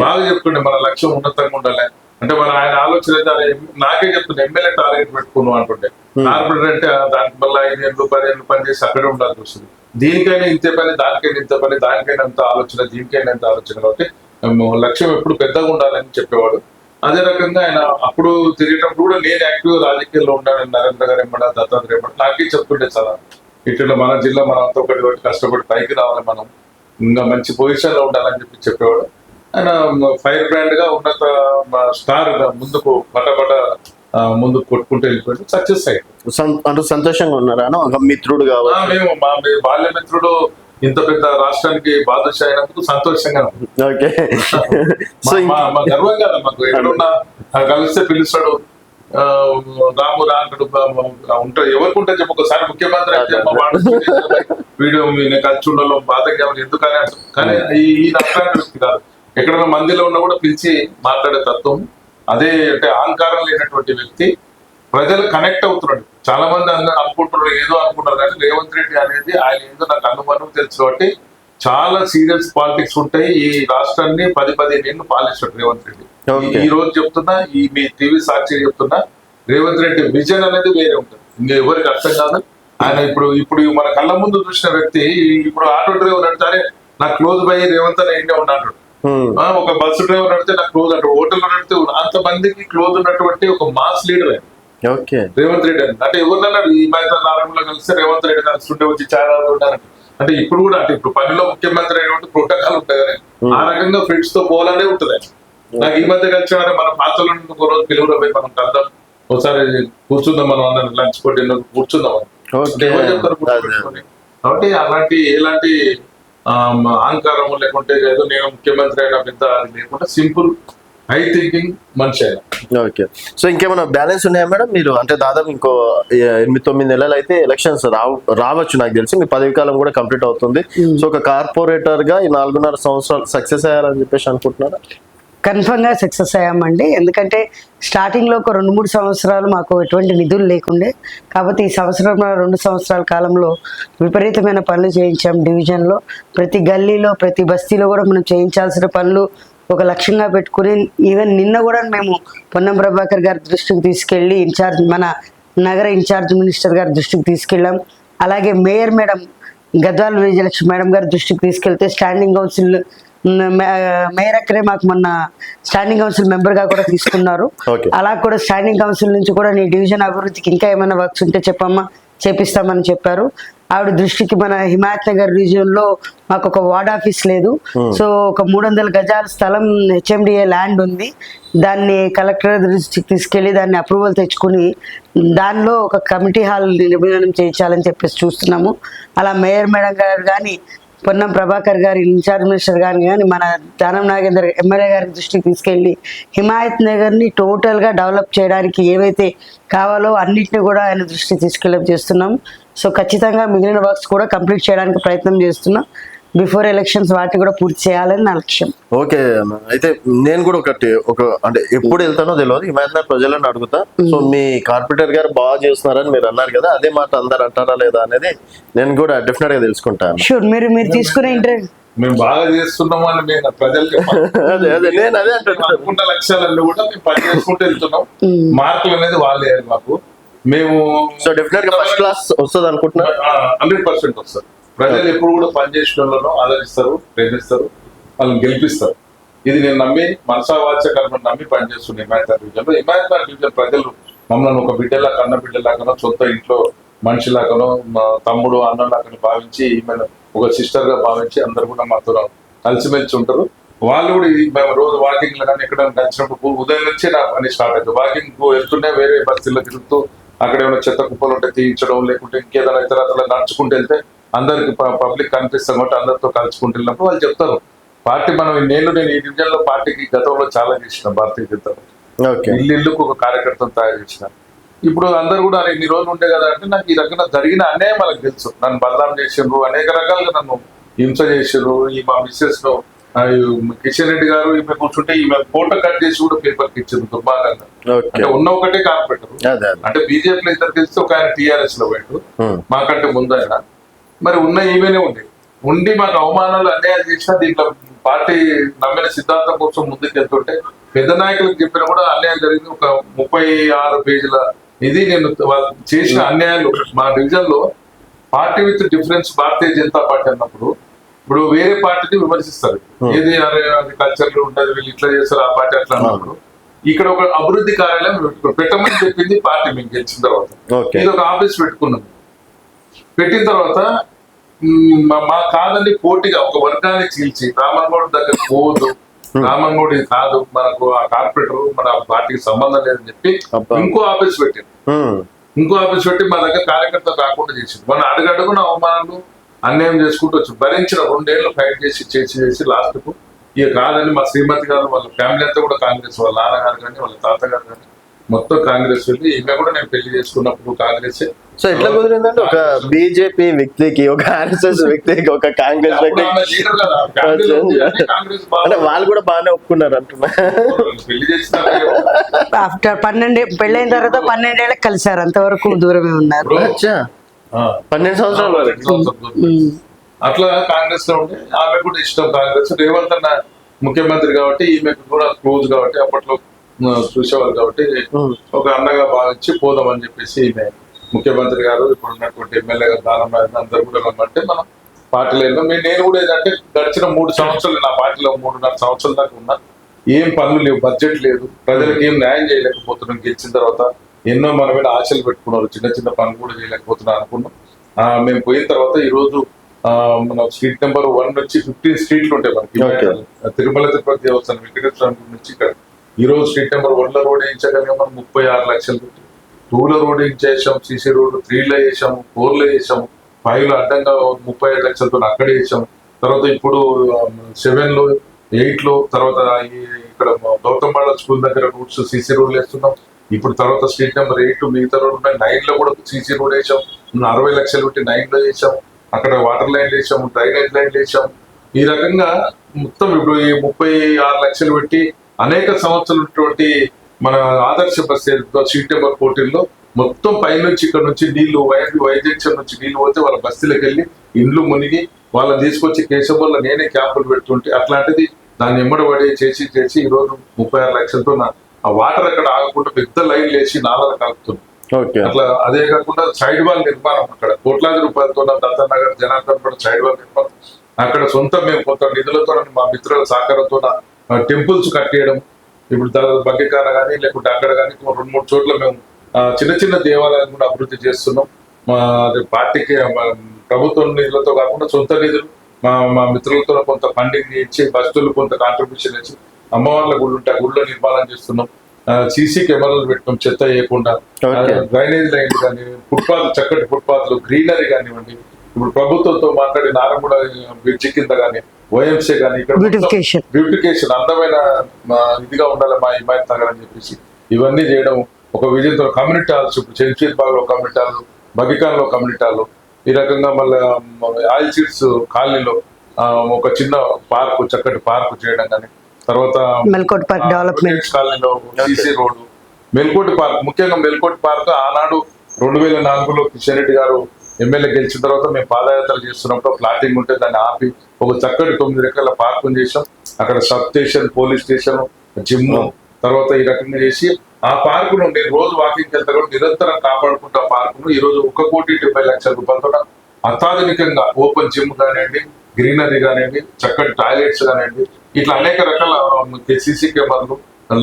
C: బాగా చెప్తుండే మన లక్ష్యం ఉన్నతంగా ఉండాలి. అంటే మన ఆయన ఆలోచన నాకే చెప్తుండే ఎమ్మెల్యే టార్గెట్ పెట్టుకున్నాం అంటుండే. కార్పొరేటర్ అంటే దానికి మళ్ళీ 5 ఏళ్ళు 10 ఏళ్ళు పని చేసి అక్కడే ఉండాల్సి వస్తుంది. దీనికైనా ఇంతే పని, దానికైనా ఇంత పని, దానికైనా ఎంత ఆలోచన, దీనికైనా ఎంత ఆలోచన. కాబట్టి లక్ష్యం ఎప్పుడు పెద్దగా ఉండాలని చెప్పేవాడు. అదే రకంగా ఆయన అప్పుడు తిరిగేటప్పుడు కూడా నేను యాక్టివ్ రాజకీయాల్లో ఉన్నాను. నరేంద్ర గారు ఎమ్మడా, దత్తాత్రేయ ఎమ్మడా నాకే చెప్తుండే చాలా ఇట్లా మన జిల్లా మనంతా ఒకటి కష్టపడి పైకి రావాలి, మనం ఇంకా మంచి పొజిషన్ లో ఉండాలని చెప్పేవాడు. ఆయన ఫైర్ బ్రాండ్ గా ఉన్నత స్టార్ ముందుకు పటపట ముందుకు కొట్టుకుంటూ వెళ్ళిపోయాడు. సక్సెస్ అయ్యాడు.
A: సంతోషంగా ఉన్నారా? ఒక మిత్రుడు కావాలి,
C: మేము మా బాల్య మిత్రుడు ఇంత పెద్ద రాష్ట్రానికి బాధ్యత అయినందుకు సంతోషంగా మా గర్వం కదా. మాకు ఎక్కడున్నా కలిస్తే పిలుస్తాడు, రాము రాంటుడు ఉంటాడు. ఎవరికి ఉంటే చెప్పు, ఒకసారి ముఖ్యమంత్రి అయితే వీడియో నేను కలిసి ఉండలో బాధగా ఎందుకని అంటారు. కానీ ఈ రాష్ట్రానికి వ్యక్తి కాదు, ఎక్కడైనా మందిలో ఉన్నా కూడా పిలిచి మాట్లాడే తత్వం. అదే అంటే అహంకారం లేనటువంటి వ్యక్తి, ప్రజలు కనెక్ట్ అవుతున్నాడు. చాలా మంది అనుకుంటున్నారు ఏదో అనుకుంటారు, కానీ రేవంత్ రెడ్డి అనేది ఆయన ఏదో నాకు అనుమానం తెలుసు కాబట్టి చాలా సీరియస్ పాలిటిక్స్ ఉంటాయి. ఈ రాష్ట్రాన్ని 10-15 ఏళ్ళు పాలిస్తాడు రేవంత్ రెడ్డి. ఈ రోజు చెప్తున్నా, మీ టీవీ సాక్షి చెప్తున్నా, రేవంత్ రెడ్డి విజన్ అనేది వేరే ఉంటుంది, ఇంకా ఎవరికి అర్థం కాదు. ఆయన ఇప్పుడు మన కళ్ళ ముందు చూసిన వ్యక్తి ఇప్పుడు ఆటో డ్రైవర్ అంటే నాకు క్లోజ్ బై రేవంత్ అని ఇండియా ఉన్నాడు. ఒక బస్సు డ్రైవర్ నడితే నాకు క్లోజ్ అంటాడు, హోటల్లో నడితే అంతమందికి క్లోజ్ ఉన్నటువంటి ఒక మాస్ లీడర్ రేవంత్ రెడ్డి అంటే ఎవరినన్నా ఈ మైత్రి నారాయణలో కలిస్తే రేవంత్ రెడ్డి కలుస్తుంటే వచ్చి చాలా ఉంటారంటే. అంటే ఇప్పుడు కూడా అంటే ఇప్పుడు పనిలో ముఖ్యమంత్రి అయినటువంటి ప్రోటోకాల్ ఉంటుంది కదా, ఆ రకంగా ఫ్రెండ్స్ తో పోవాలనే ఉంటుంది. నాకు ఈ మధ్య కలిసి మన పాత్రలో ఒక రోజు పిలువులో పోయి మనం కలుద్దాం, ఒకసారి కూర్చుందాం, మనం అందరం లంచ్ కొట్టి కూర్చుందాం ఎవరు చెప్తారు కూర్చోబెట్టుకొని. కాబట్టి అలాంటి ఎలాంటి అహంకారం లేకుంటే ఏదో నేను ముఖ్యమంత్రి అయినా పెద్ద అది లేకుండా సింపుల్ హై థింకింగ్ మనిషి అయినా.
A: ఓకే. సో ఇంకేమైనా బ్యాలెన్స్ ఉన్నాయా మేడం? మీరు అంటే దాదాపు ఇంకో 8-9 నెలలు అయితే ఎలక్షన్స్ రావచ్చు నాకు తెలిసి, మీ పదవి కాలం కూడా కంప్లీట్ అవుతుంది. సో ఒక కార్పొరేటర్ గా ఈ 4.5 సంవత్సరాలు సక్సెస్ అయ్యారని చెప్పేసి అనుకుంటున్నారా?
B: కన్ఫర్మ్ గా సక్సెస్ అయ్యామండి. ఎందుకంటే స్టార్టింగ్ లో ఒక 2-3 సంవత్సరాలు మాకు ఎటువంటి నిధులు లేకుండే, కాబట్టి ఈ 2 సంవత్సరాల కాలంలో విపరీతమైన పనులు చేయించాం. డివిజన్ లో ప్రతి గల్లీలో ప్రతి బస్తీలో కూడా మనం చేయించాల్సిన పనులు ఒక లక్ష్యంగా పెట్టుకుని, ఈవెన్ నిన్న కూడా మేము పొన్నం ప్రభాకర్ గారి దృష్టికి తీసుకెళ్ళి మన నగర ఇన్ఛార్జ్ మినిస్టర్ గారి దృష్టికి తీసుకెళ్ళాం. అలాగే mayor madam Gadwal Vijayalakshmi madam గారి దృష్టికి తీసుకెళ్తే స్టాండింగ్ కౌన్సిల్ మేయర్ అక్కడే మాకు మొన్న స్టాండింగ్ కౌన్సిల్ మెంబర్ గా కూడా తీసుకున్నారు. అలా కూడా స్టాండింగ్ కౌన్సిల్ నుంచి కూడా నీ డివిజన్ అభివృద్ధికి ఇంకా ఏమైనా వర్క్స్ ఉంటే చెప్పమ్మా, చేపిస్తామని చెప్పారు. ఆవిడ దృష్టికి మన హిమాయత్ నగర్ రీజియన్ లో మాకు ఒక వార్డ్ ఆఫీస్ లేదు. సో ఒక 300 గజాల స్థలం HMDA ల్యాండ్ ఉంది. దాన్ని కలెక్టర్ దృష్టికి తీసుకెళ్లి దాన్ని అప్రూవల్ తెచ్చుకుని దానిలో ఒక కమిటీ హాల్ నిర్మాణం చేయించాలని చెప్పేసి చూస్తున్నాము. అలా మేయర్ మేడం గారు కానీ, పొన్నం ప్రభాకర్ గారి ఇన్ఛార్జ్ మినిస్టర్ గారిని కానీ, మన దానం నాగేందర్ ఎమ్మెల్యే గారి దృష్టికి తీసుకెళ్లి హిమాయత్ నగర్ని టోటల్గా డెవలప్ చేయడానికి ఏవైతే కావాలో అన్నిటిని కూడా ఆయన దృష్టికి తీసుకెళ్ళి చేస్తున్నాం. సో ఖచ్చితంగా మిగిలిన వర్క్స్ కూడా కంప్లీట్ చేయడానికి ప్రయత్నం చేస్తున్నాం. బిఫోర్ ఎలక్షన్స్ వాటిని కూడా పూర్తి చేయాలని నా లక్ష్యం.
A: ఓకే అన్న, అయితే నేను కూడా అంటే ఎప్పుడు వెళ్తానో తెలియదు, హిమాయత్ ప్రజలను అడుగుతా. సో మీ కార్పొరేటర్ గారు బాగా చేస్తున్నారని మీరు అన్నారు కదా, అదే మాట అందరు అంటారా లేదా అనేది నేను కూడా డెఫినెట్ గా తెలుసుకుంటాను.
B: షూర్, మీరు తీసుకునే ఇంటర్వ్యూ
C: మేము బాగా చేస్తున్నాం అని మేము ప్రజలకి
A: నేను అదే
C: అనుకున్న లక్ష్యాలన్నీ కూడా మేము పని చేసుకుంటూ వెళ్తున్నాం. మార్కులు అనేది వాళ్ళే మాకు. మేము
A: సో డెఫినెట్ గా ఫస్ట్ క్లాస్ వస్తుంది అనుకుంటున్నా.
C: 100% వస్తుంది. ప్రజలు ఎప్పుడు కూడా పనిచేసిన వాళ్ళను ఆదరిస్తారు, ప్రేమిస్తారు, వాళ్ళని గెలిపిస్తారు. ఇది నేను నమ్మి మనసావాచ్య కర్మను నమ్మి పనిచేస్తున్నాను హిమాయత్ డివిజన్ లో. హిమాయత్ డివిజన్ ప్రజలు మమ్మల్ని ఒక బిడ్డలా, కన్న బిడ్డలాగానో, సొంత ఇంట్లో మనిషిలాగానో, మా తమ్ముడు అన్నలాగానో భావించి, ఈమెను ఒక సిస్టర్ గా భావించి అందరు కూడా మాతో కలిసిమెలిసి ఉంటారు. వాళ్ళు కూడా మేము రోజు వాకింగ్ లో కానీ ఎక్కడ నచ్చినప్పుడు ఉదయం నుంచి నా పని స్టార్ట్ అవుతుంది. వాకింగ్ వెళ్తుంటే వేరే బస్తీల్లో తిరుగుతూ అక్కడ ఏమైనా చెత్త కుప్పలు ఉంటే తీయించడం, లేకుంటే ఇంకేదైనా ఇతర నడుచుకుంటూ వెళ్తే అందరికి పబ్లిక్ కనిపిస్తాం కాబట్టి అందరితో కలుసుకుంటూ వెళ్ళినప్పుడు వాళ్ళు చెప్తారు, పార్టీ నేను ఈ డివిజన్ లో పార్టీకి గతంలో చాలా చేసిన, భారతీయ జనతా పార్టీ ఇల్లుకు ఒక కార్యకర్తను తయారు చేసిన. ఇప్పుడు అందరు కూడా ఇన్ని రోజులు ఉండే కదా అంటే నాకు ఈ రకంగా జరిగిన అన్యాయం వాళ్ళకి తెలుసు. నన్ను బదనాం చేసిండ్రు, అనేక రకాలుగా నన్ను హింస చేసిండ్రు. ఈ మా మిస్సెస్ లో కిషన్ రెడ్డి గారు ఈమె కూర్చుంటే ఈమె ఫోటో కట్ చేసి కూడా పేపర్కి ఇచ్చింది దుర్మార్గంగా. అంటే ఉన్న ఒకటే కార్పొరేటర్, అంటే బీజేపీలో ఇద్దరు తెలిసి ఒక ఆయన TRS లో పోయాడు, మాకంటే ముందు ఆయన. మరి ఉన్న ఈమెనే ఉండి మాకు అవమానాలు అన్యాయాలు చేసినా దీంట్లో పార్టీ నమ్మిన సిద్ధాంతం కోసం ముందుకు వెళ్తుంటే పెద్ద నాయకులకు చెప్పినా కూడా అన్యాయం జరిగింది. ఒక 36 పేజీల ఇది నేను చేసిన అన్యాయాలు. మా డివిజన్ లో party with difference Bharatiya Janata party అన్నప్పుడు ఇప్పుడు వేరే పార్టీని విమర్శిస్తారు, ఏది కల్చర్ ఉంటుంది, వీళ్ళు ఇట్లా చేస్తారు, ఆ పార్టీ అట్లా అన్నప్పుడు ఇక్కడ ఒక అభివృద్ధి కార్యాలయం పెట్టమని చెప్పింది పార్టీ మేము గెలిచిన తర్వాత. ఇది ఒక ఆఫీస్ పెట్టుకున్నాం. పెట్టిన తర్వాత మా కాదని పోటీగా ఒక వర్గాన్ని చీల్చి రామన్గౌడ్ దగ్గర పోదు, రామన్గౌడ్ ఇది కాదు, మనకు ఆ కార్పొరేటర్ మన పార్టీకి సంబంధం లేదని చెప్పి ఇంకో ఆఫీస్ పెట్టింది. ఇంకో ఆఫీస్ పెట్టి మా దగ్గర కార్యకర్త కాకుండా చేసింది. మన అడుగడుగున అవమానాలు అన్యాయం చేసుకుంటూ వచ్చి భరించిన 2 ఏళ్ళు ఫైట్ చేసి లాస్ట్ కు ఇక కాదని మా శ్రీమతి గారు వాళ్ళ ఫ్యామిలీ అంతా కూడా కాంగ్రెస్, వాళ్ళ నాన్నగారు కానీ వాళ్ళ తాతగారు కానీ మొత్తం కాంగ్రెస్ వెళ్ళి, ఈమె కూడా నేను పెళ్లి చేసుకున్నప్పుడు కాంగ్రెస్.
A: సో ఎట్లా కుదిరిందంటే ఒక బీజేపీ వ్యక్తికి, ఒక RSS వ్యక్తికి, ఒక కాంగ్రెస్ వ్యక్తి అంటే వాళ్ళు కూడా బాగానే ఒప్పుకున్నారు అంటున్నా.
C: పెళ్లి చేసిన
B: ఆఫ్టర్ 12 పెళ్ళైన తర్వాత 12 ఏళ్ళకి కలిసారు, అంతవరకు దూరమే ఉన్నారు.
A: 12 సంవత్సరాలు
C: అట్లా కాంగ్రెస్ లో ఉంటే ఆమె కూడా ఇష్టం కాంగ్రెస్. రేవంత్ అన్న ముఖ్యమంత్రి కాబట్టి ఈమెకు కూడా క్లోజ్ కాబట్టి అప్పట్లో చూసేవాళ్ళు కాబట్టి ఒక అన్నగా భావించి పోదామని చెప్పేసి ఈమె ముఖ్యమంత్రి గారు, ఇప్పుడు ఉన్నటువంటి ఎమ్మెల్యే గారు, దానం అందరూ కూడా రమ్మంటే మనం పార్టీలో వెళ్ళాం. నేను కూడా ఏంటంటే గడిచిన 3 సంవత్సరాలు నా పార్టీలో 3.5 సంవత్సరాల దాకా ఉన్నా. ఏం పనులు లేవు, బడ్జెట్ లేదు, ప్రజలకు ఏం న్యాయం చేయలేకపోతున్నాం. గెలిచిన తర్వాత ఎన్నో మన మీద ఆశలు పెట్టుకున్నారు, చిన్న చిన్న పనులు కూడా చేయలేకపోతున్నాం అనుకున్నాం. మేము పోయిన తర్వాత ఈ రోజు మన స్ట్రీట్ నెంబర్ 1 నుంచి 15 స్ట్రీట్లు ఉంటాయి మనకి. తిరుమల తిరుపతి దేవస్థానం వెంకటేశ్వర నుంచి ఇక్కడ ఈ రోజు స్ట్రీట్ నెంబర్ 1లో రోడ్ వేయించగలిగా మనం 36 లక్షలు పెట్టి 2లో రోడ్ వేయించేసాం, CC రోడ్ 3లో వేసాము, 4లో వేసాము, 5లో అడ్డంగా 35 లక్షలతో అక్కడ వేసాము. తర్వాత ఇప్పుడు 7లో 8లో తర్వాత ఇక్కడ గౌతమ్వాడ స్కూల్ దగ్గర రూట్స్ CC రోడ్లు వేస్తున్నాం. ఇప్పుడు తర్వాత స్ట్రీట్ నెంబర్ 8 మిగతా రోడ్ ఉన్నాయి. 9లో కూడా CC రోడ్ వేసాం, 60 లక్షలు పెట్టి 9లో వేసాం. అక్కడ వాటర్ లైన్ వేసాము, డ్రైనేజ్ లైన్ వేసాము. ఈ రకంగా మొత్తం ఇప్పుడు ఈ 36 లక్షలు పెట్టి అనేక సంవత్సరాలు మన ఆదర్శ బస్ స్ట్రీట్ నెంబర్ 14లో మొత్తం పైనుంచి ఇక్కడ నుంచి నీళ్లు వైజంక్షన్ నుంచి నీళ్లు పోతే వాళ్ళ బస్తీలకు వెళ్ళి ఇండ్లు మునిగి వాళ్ళని తీసుకొచ్చి కేశవల్లో నేనే క్యాంపులు పెడుతుంటే అట్లాంటిది దాన్ని ఎమ్మడబడి చేసి ఈ రోజు 36 లక్షలతో ఆ వాటర్ అక్కడ ఆగకుండా పెద్ద లైన్ వేసి నాలాలు కలుపుతుంది. అట్లా అదే కాకుండా సైడ్ వాల్ నిర్మాణం అక్కడ కోట్లాది రూపాయలతో దత్తన్ నగర్ జనార్దన్ కూడా సైడ్ వాల్ నిర్మాణం అక్కడ సొంత మేము కొంత నిధులతో మా మిత్రుల సహకారంతో టెంపుల్స్ కట్టేయడం. ఇప్పుడు బగ్గకాన కానీ లేకుంటే అక్కడ కానీ 2-3 చోట్ల మేము చిన్న చిన్న దేవాలయాలు కూడా అభివృద్ధి చేస్తున్నాం. మా పార్టీకి ప్రభుత్వం నిధులతో కాకుండా సొంత నిధులు మా మిత్రులతో కొంత ఫండింగ్ ఇచ్చి బస్సులు కొంత కాంట్రిబ్యూషన్ ఇచ్చి అమ్మవార్ల గుళ్ళు ఉంటాయి, గుళ్ళ నిర్మాణం చేస్తున్నాం. సీసీ కెమెరాలు పెట్టడం చెత్త వేయకుండా, డ్రైనేజ్ లైన్లు కానీ, ఫుట్పాత్ చక్కటి ఫుట్పాత్లు, గ్రీనరీ కానివ్వండి. ఇప్పుడు ప్రభుత్వంతో మాట్లాడి నారగూడ బ్రిడ్జి కింద కానీ, ఓఎంసీ కానీ ఇక్కడ బ్యూటిఫికేషన్ అందమైన ఇదిగా ఉండాలి మా హిమాయత్ నగర్ అని చెప్పేసి ఇవన్నీ చేయడం. ఒక విజయంతో కమ్యూనిటీ హాల్స్, ఇప్పుడు చెంచీర్ బాగ్ లో కమ్యూనిటీ హాల్, బగికాన్ లో కమ్యూనిటీ హాల్, ఈ రకంగా మళ్ళీ ఆయిల్ సీడ్స్ కాలనీలో ఒక చిన్న పార్క్, చక్కటి పార్క్ చేయడం కానీ, తర్వాత
B: మెల్కోట్ పార్క్ డెవలప్మెంట్
C: కాలనీలో సీసీ రోడ్డు, మెల్కోటి పార్క్, ముఖ్యంగా మెల్కోటి పార్క్ ఆనాడు 2004లో కిషన్ రెడ్డి గారు ఎమ్మెల్యే గెలిచిన తర్వాత మేము పాదయాత్ర చేస్తున్నప్పుడు ప్లాటింగ్ ఉంటే దాన్ని ఆపి ఒక చక్కటి 9 ఎకరాల పార్క్ చేసాం. అక్కడ sub station, police station, gym, తర్వాత ఈ రకంగా చేసి ఆ పార్కును నేను రోజు వాకింగ్ వెళ్తా కూడా నిరంతరం కాపాడుకుంటా పార్కును. ఈ రోజు 1,70,00,000 రూపాయలతో అత్యాధునికంగా ఓపెన్ జిమ్ కానివ్వండి, గ్రీనరీ కానివ్వండి, చక్కటి టాయిలెట్స్ కానివ్వండి, ఇట్లా అనేక రకాల సీసీ కెమెరాలు,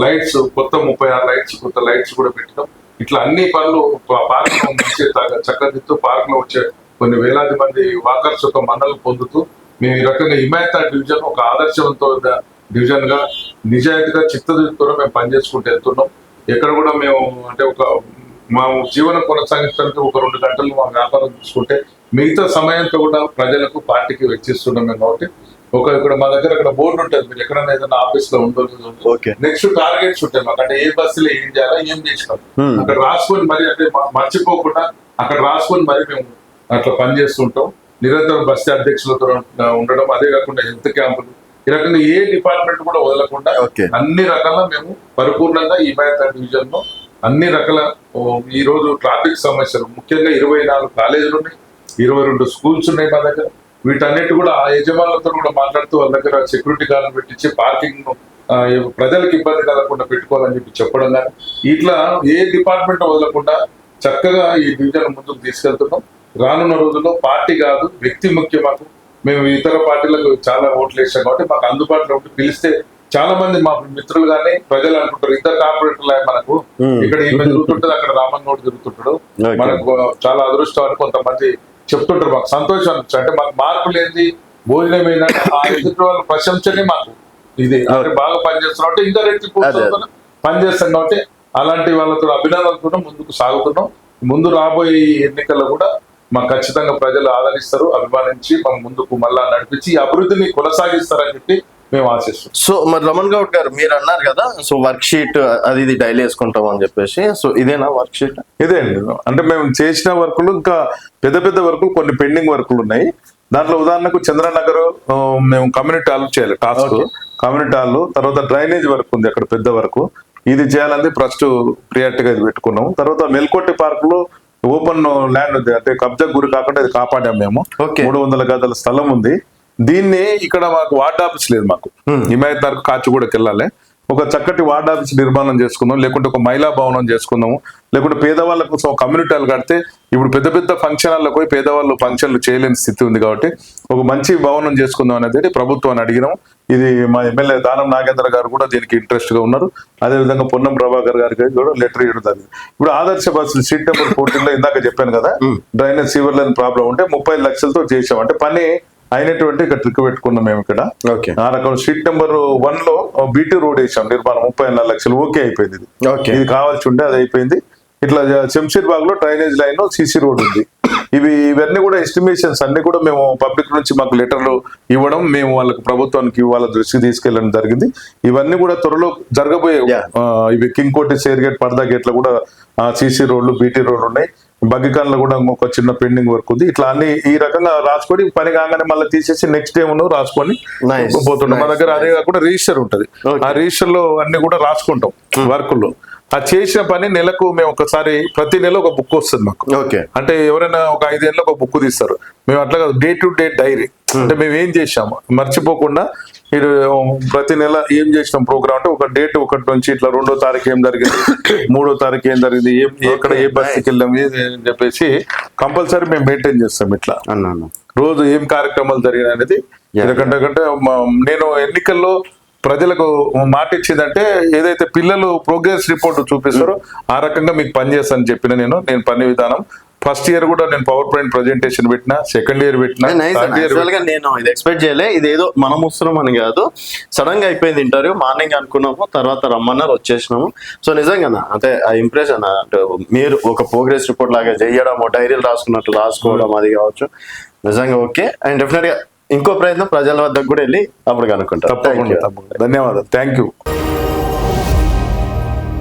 C: లైట్స్, కొత్త 36 లైట్స్, కొత్త లైట్స్ కూడా పెట్టడం. ఇట్లా అన్ని పనులు పార్క్ చక్కదిద్దుతూ పార్క్ లో వచ్చే కొన్ని వేలాది మంది వాకర్స్ ఒక మన్నలు పొందుతూ మేము ఈ రకంగా హిమాయత్ డివిజన్ ఒక ఆదర్శవంతమైన డివిజన్ గా నిజాయితీగా చిత్తశుద్ధితో మేము పనిచేసుకుంటూ వెళ్తున్నాం. ఎక్కడ కూడా మేము అంటే మా జీవనం కొనసాగించడానికి ఒక 2 గంటలు మా వ్యాపారం చూసుకుంటే మిగతా సమయంతో కూడా ప్రజలకు పార్టీకి వెచ్చిస్తున్నాం మేము. కాబట్టి ఇక్కడ మా దగ్గర అక్కడ బోర్డు ఉంటుంది, మీరు ఎక్కడైనా ఏదైనా ఆఫీస్ లో ఉండదు, నెక్స్ట్ టార్గెట్స్ ఉంటాయి మాకు. అంటే ఏ బస్సులో ఏం చేయాలా, ఏం చేసినాం అక్కడ రాసుకొని మరి, అంటే మర్చిపోకుండా అక్కడ రాసుకొని మరి మేము అట్లా పనిచేస్తుంటాం. నిరంతరం బస్సు అధ్యక్షులతో ఉండడం, అదే కాకుండా హెల్త్ క్యాంపులు, ఈ రకంగా ఏ డిపార్ట్మెంట్ కూడా వదలకుండా అన్ని రకాల మేము పరిపూర్ణంగా ఈ హిమాయత్ డివిజన్ లో అన్ని రకాల ఈ రోజు ట్రాఫిక్ సమస్యలు, ముఖ్యంగా 24 కాలేజీలు ఉన్నాయి, 22 స్కూల్స్ ఉన్నాయి మా దగ్గర. వీటన్నిటి కూడా ఆ యజమానులతో కూడా మాట్లాడుతూ వాళ్ళ దగ్గర సెక్యూరిటీ గార్డును పెట్టించి పార్కింగ్ ను ప్రజలకు ఇబ్బంది కలగకుండా పెట్టుకోవాలని చెప్పి చెప్పడం కానీ, ఇట్లా ఏ డిపార్ట్మెంట్ వదలకుండా చక్కగా ఈ డివిజన్ ముందుకు తీసుకెళ్తున్నాం. రానున్న రోజుల్లో పార్టీ కాదు, వ్యక్తి ముఖ్యం మాకు. మేము ఇతర పార్టీలకు చాలా ఓట్లు వేసాం కాబట్టి మాకు అందుబాటులో ఉండి పిలిస్తే చాలా మంది మా మిత్రులు కానీ ప్రజలు అనుకుంటారు, ఇద్దరు కార్పొరేటర్లు మనకు ఇక్కడ ఈమె తిరుగుతుంటది, అక్కడ రామన్ గౌడ్ తిరుగుతుంటాడు, మనకు చాలా అదృష్టం అని కొంతమంది చెప్తుంటారు. మాకు సంతోషం అనిపించు, అంటే మాకు మార్పు లేనిది భోజనం ఏంటంటే ఆ ఎదుటి వాళ్ళ ప్రశంసనే మాకు ఇది, అంటే బాగా పనిచేస్తున్నాం అంటే ఇంకా రెట్టి పనిచేస్తాం కాబట్టి అలాంటి వాళ్ళతో అభినందనలతో ముందుకు సాగుతున్నాం. ముందు రాబోయే ఎన్నికల్లో కూడా మాకు ఖచ్చితంగా ప్రజలు ఆదరిస్తారు, అభిమానించి మా ముందుకు మళ్ళా నడిపించి ఈ అభివృద్ధిని కొనసాగిస్తారని చెప్పి మేము ఆశిస్తున్నాం.
A: సో మరి రమణ్ గౌడ్ గారు మీరు అన్నారు కదా, సో వర్క్ షీట్ అది ఇది డైలీ వేసుకుంటాం అని చెప్పేసి, సో ఇదేనా వర్క్ షీట్?
C: ఇదే అండి, అంటే మేము చేసిన వర్కులు ఇంకా పెద్ద పెద్ద వర్కులు, కొన్ని పెండింగ్ వర్కులు ఉన్నాయి. దాంట్లో ఉదాహరణకు చంద్రనగర్ మేము కమ్యూనిటీ హాల్ చేయాలి, టాస్క్ కమ్యూనిటీ హాల్, తర్వాత డ్రైనేజ్ వర్క్ ఉంది అక్కడ పెద్ద వరకు, ఇది చేయాలని ఫస్ట్ ప్రియారిటీగా ఇది పెట్టుకున్నాము. తర్వాత మెల్కోటి పార్క్ లో ఓపెన్ ల్యాండ్ ఉంది, అంటే కబ్జా గురి కాకుండా ఇది కాపాడాం మేము. 300 గజాల స్థలం ఉంది. దీన్ని ఇక్కడ మాకు వార్డ్ ఆఫీస్ లేదు, మాకు హిమాయత్ నగర్ కాచిగూడకి వెళ్ళాలి. ఒక చక్కటి వార్డ్ ఆఫీస్ నిర్మాణం చేసుకుందాం, లేకుంటే ఒక మహిళా భవనం చేసుకుందాము, లేకుంటే పేదవాళ్ళ కోసం కమ్యూనిటీ హాల్ కడితే ఇప్పుడు పెద్ద పెద్ద ఫంక్షన్ హాల్లో పోయి పేదవాళ్ళు ఫంక్షన్లు చేయలేని స్థితి ఉంది. కాబట్టి ఒక మంచి భవనం చేసుకుందాం అనేది ప్రభుత్వాన్ని అడిగినాం. ఇది మా ఎమ్మెల్యే దానం నాగేంద్ర గారు కూడా దీనికి ఇంట్రెస్ట్ గా ఉన్నారు. అదేవిధంగా పొన్నం ప్రభాకర్ గారికి కూడా లెటర్ ఇవ్వడం జరిగింది. ఇప్పుడు ఆదర్శ బస్సులు సీట్ నెంబర్ 14 లో ఇందాక చెప్పాను కదా, డ్రైనేజ్ సీవర్ లైన్ ప్రాబ్లం ఉంటే 35 లక్షలతో చేసాం. అంటే పని అయినటువంటి ఇక్కడ ట్రిక్ పెట్టుకున్నాం మేము ఇక్కడ. ఆ రకం స్ట్రీట్ నెంబర్ 1 లో బీటీ రోడ్ వేసాం, నిర్మాణం 34 లక్షలు ఓకే అయిపోయింది. ఇది కావాల్సి ఉంటే అది అయిపోయింది. ఇట్లా శంషీర్ బాగ్ లో డ్రైనేజ్ లైన్, సీసీ రోడ్ ఉంది. ఇవన్నీ కూడా ఎస్టిమేషన్స్ అన్ని కూడా మేము పబ్లిక్ నుంచి మాకు లెటర్లు ఇవ్వడం, మేము వాళ్ళకి ప్రభుత్వానికి వాళ్ళ దృష్టికి తీసుకెళ్ళడం జరిగింది. ఇవన్నీ కూడా త్వరలో జరగబోయే ఇవి కింగ్ కోటి, షేర్ గేట్, పర్దా గేట్ లో కూడా సీసీ రోడ్లు, బీటీ రోడ్లు ఉన్నాయి. బగ్గికాన్ లో కూడా ఒక చిన్న పెండింగ్ వర్క్ ఉంది. ఇట్లా అన్ని ఈ రకంగా రాసుకొని పని కాగానే మళ్ళీ తీసేసి నెక్స్ట్ డే ఉన్న రాసుకొని పోతుంటాం. మా దగ్గర అదే కాకుండా రిజిస్టర్ ఉంటది, ఆ రిజిస్టర్ లో అన్ని కూడా రాసుకుంటాం వర్కుల్లో. ఆ చేసిన పని నెలకు మేము ఒకసారి, ప్రతి నెల ఒక బుక్ వస్తుంది మాకు. అంటే ఎవరైనా ఒక 5 ఏళ్ళలో ఒక బుక్ తీస్తారు, మేము అట్లా కాదు, డే టు డే డైరీ. అంటే మేము ఏం చేసాము మర్చిపోకుండా ప్రతి నెల ఏం చేసినాం ప్రోగ్రామ్ అంటే ఒక డేట్ 1 నుంచి ఇట్లా 2వ తారీఖు ఏం జరిగింది, 3వ తారీఖు ఏం జరిగింది, ఎక్కడ ఏ బస్సుకి వెళ్ళాం అని చెప్పేసి కంపల్సరీ మేము మెయింటైన్ చేస్తాం. ఇట్లా రోజు ఏం కార్యక్రమాలు జరిగినాయి అనేది. ఎందుకంటే నేను ఎన్నికల్లో ప్రజలకు మాట ఇచ్చిందంటే ఏదైతే పిల్లలు ప్రోగ్రెస్ రిపోర్ట్ చూపిస్తారో ఆ రకంగా మీకు పనిచేస్తానని చెప్పిన నేను పని విధానం ఫస్ట్ ఇయర్ కూడా నేను పవర్ పాయింట్ ప్రజెంటేషన్ పెట్టినా, సెకండ్ ఇయర్ పెట్టినా,
A: నైస్
C: థర్డ్ ఇయర్
A: యాక్చువల్ గా నేను ఇది ఎక్స్పెక్ట్ చేయలే. ఇది ఏదో మనం వస్తున్నాం అని కాదు, సడన్ గా అయిపోయింది ఇంటర్వ్యూ. మార్నింగ్ అనుకున్నాము, తర్వాత రమ్మన్నారు, వచ్చేసినాము. సో నిజంగా అంటే ఆ ఇంప్రెషన్ అంటే మీరు ఒక ప్రోగ్రెస్ రిపోర్ట్ లాగా చేయడం, డైరీలు రాసుకున్నట్టు రాసుకోవడం అది కావచ్చు, నిజంగా ఓకే. అండ్ డెఫినెట్ గా ఇంకో ప్రయత్నం ప్రజల వద్దకు కూడా వెళ్ళి అప్పుడు కనుక్కుంటారు.
C: తప్పకుండా. ధన్యవాదాలు. Thank you.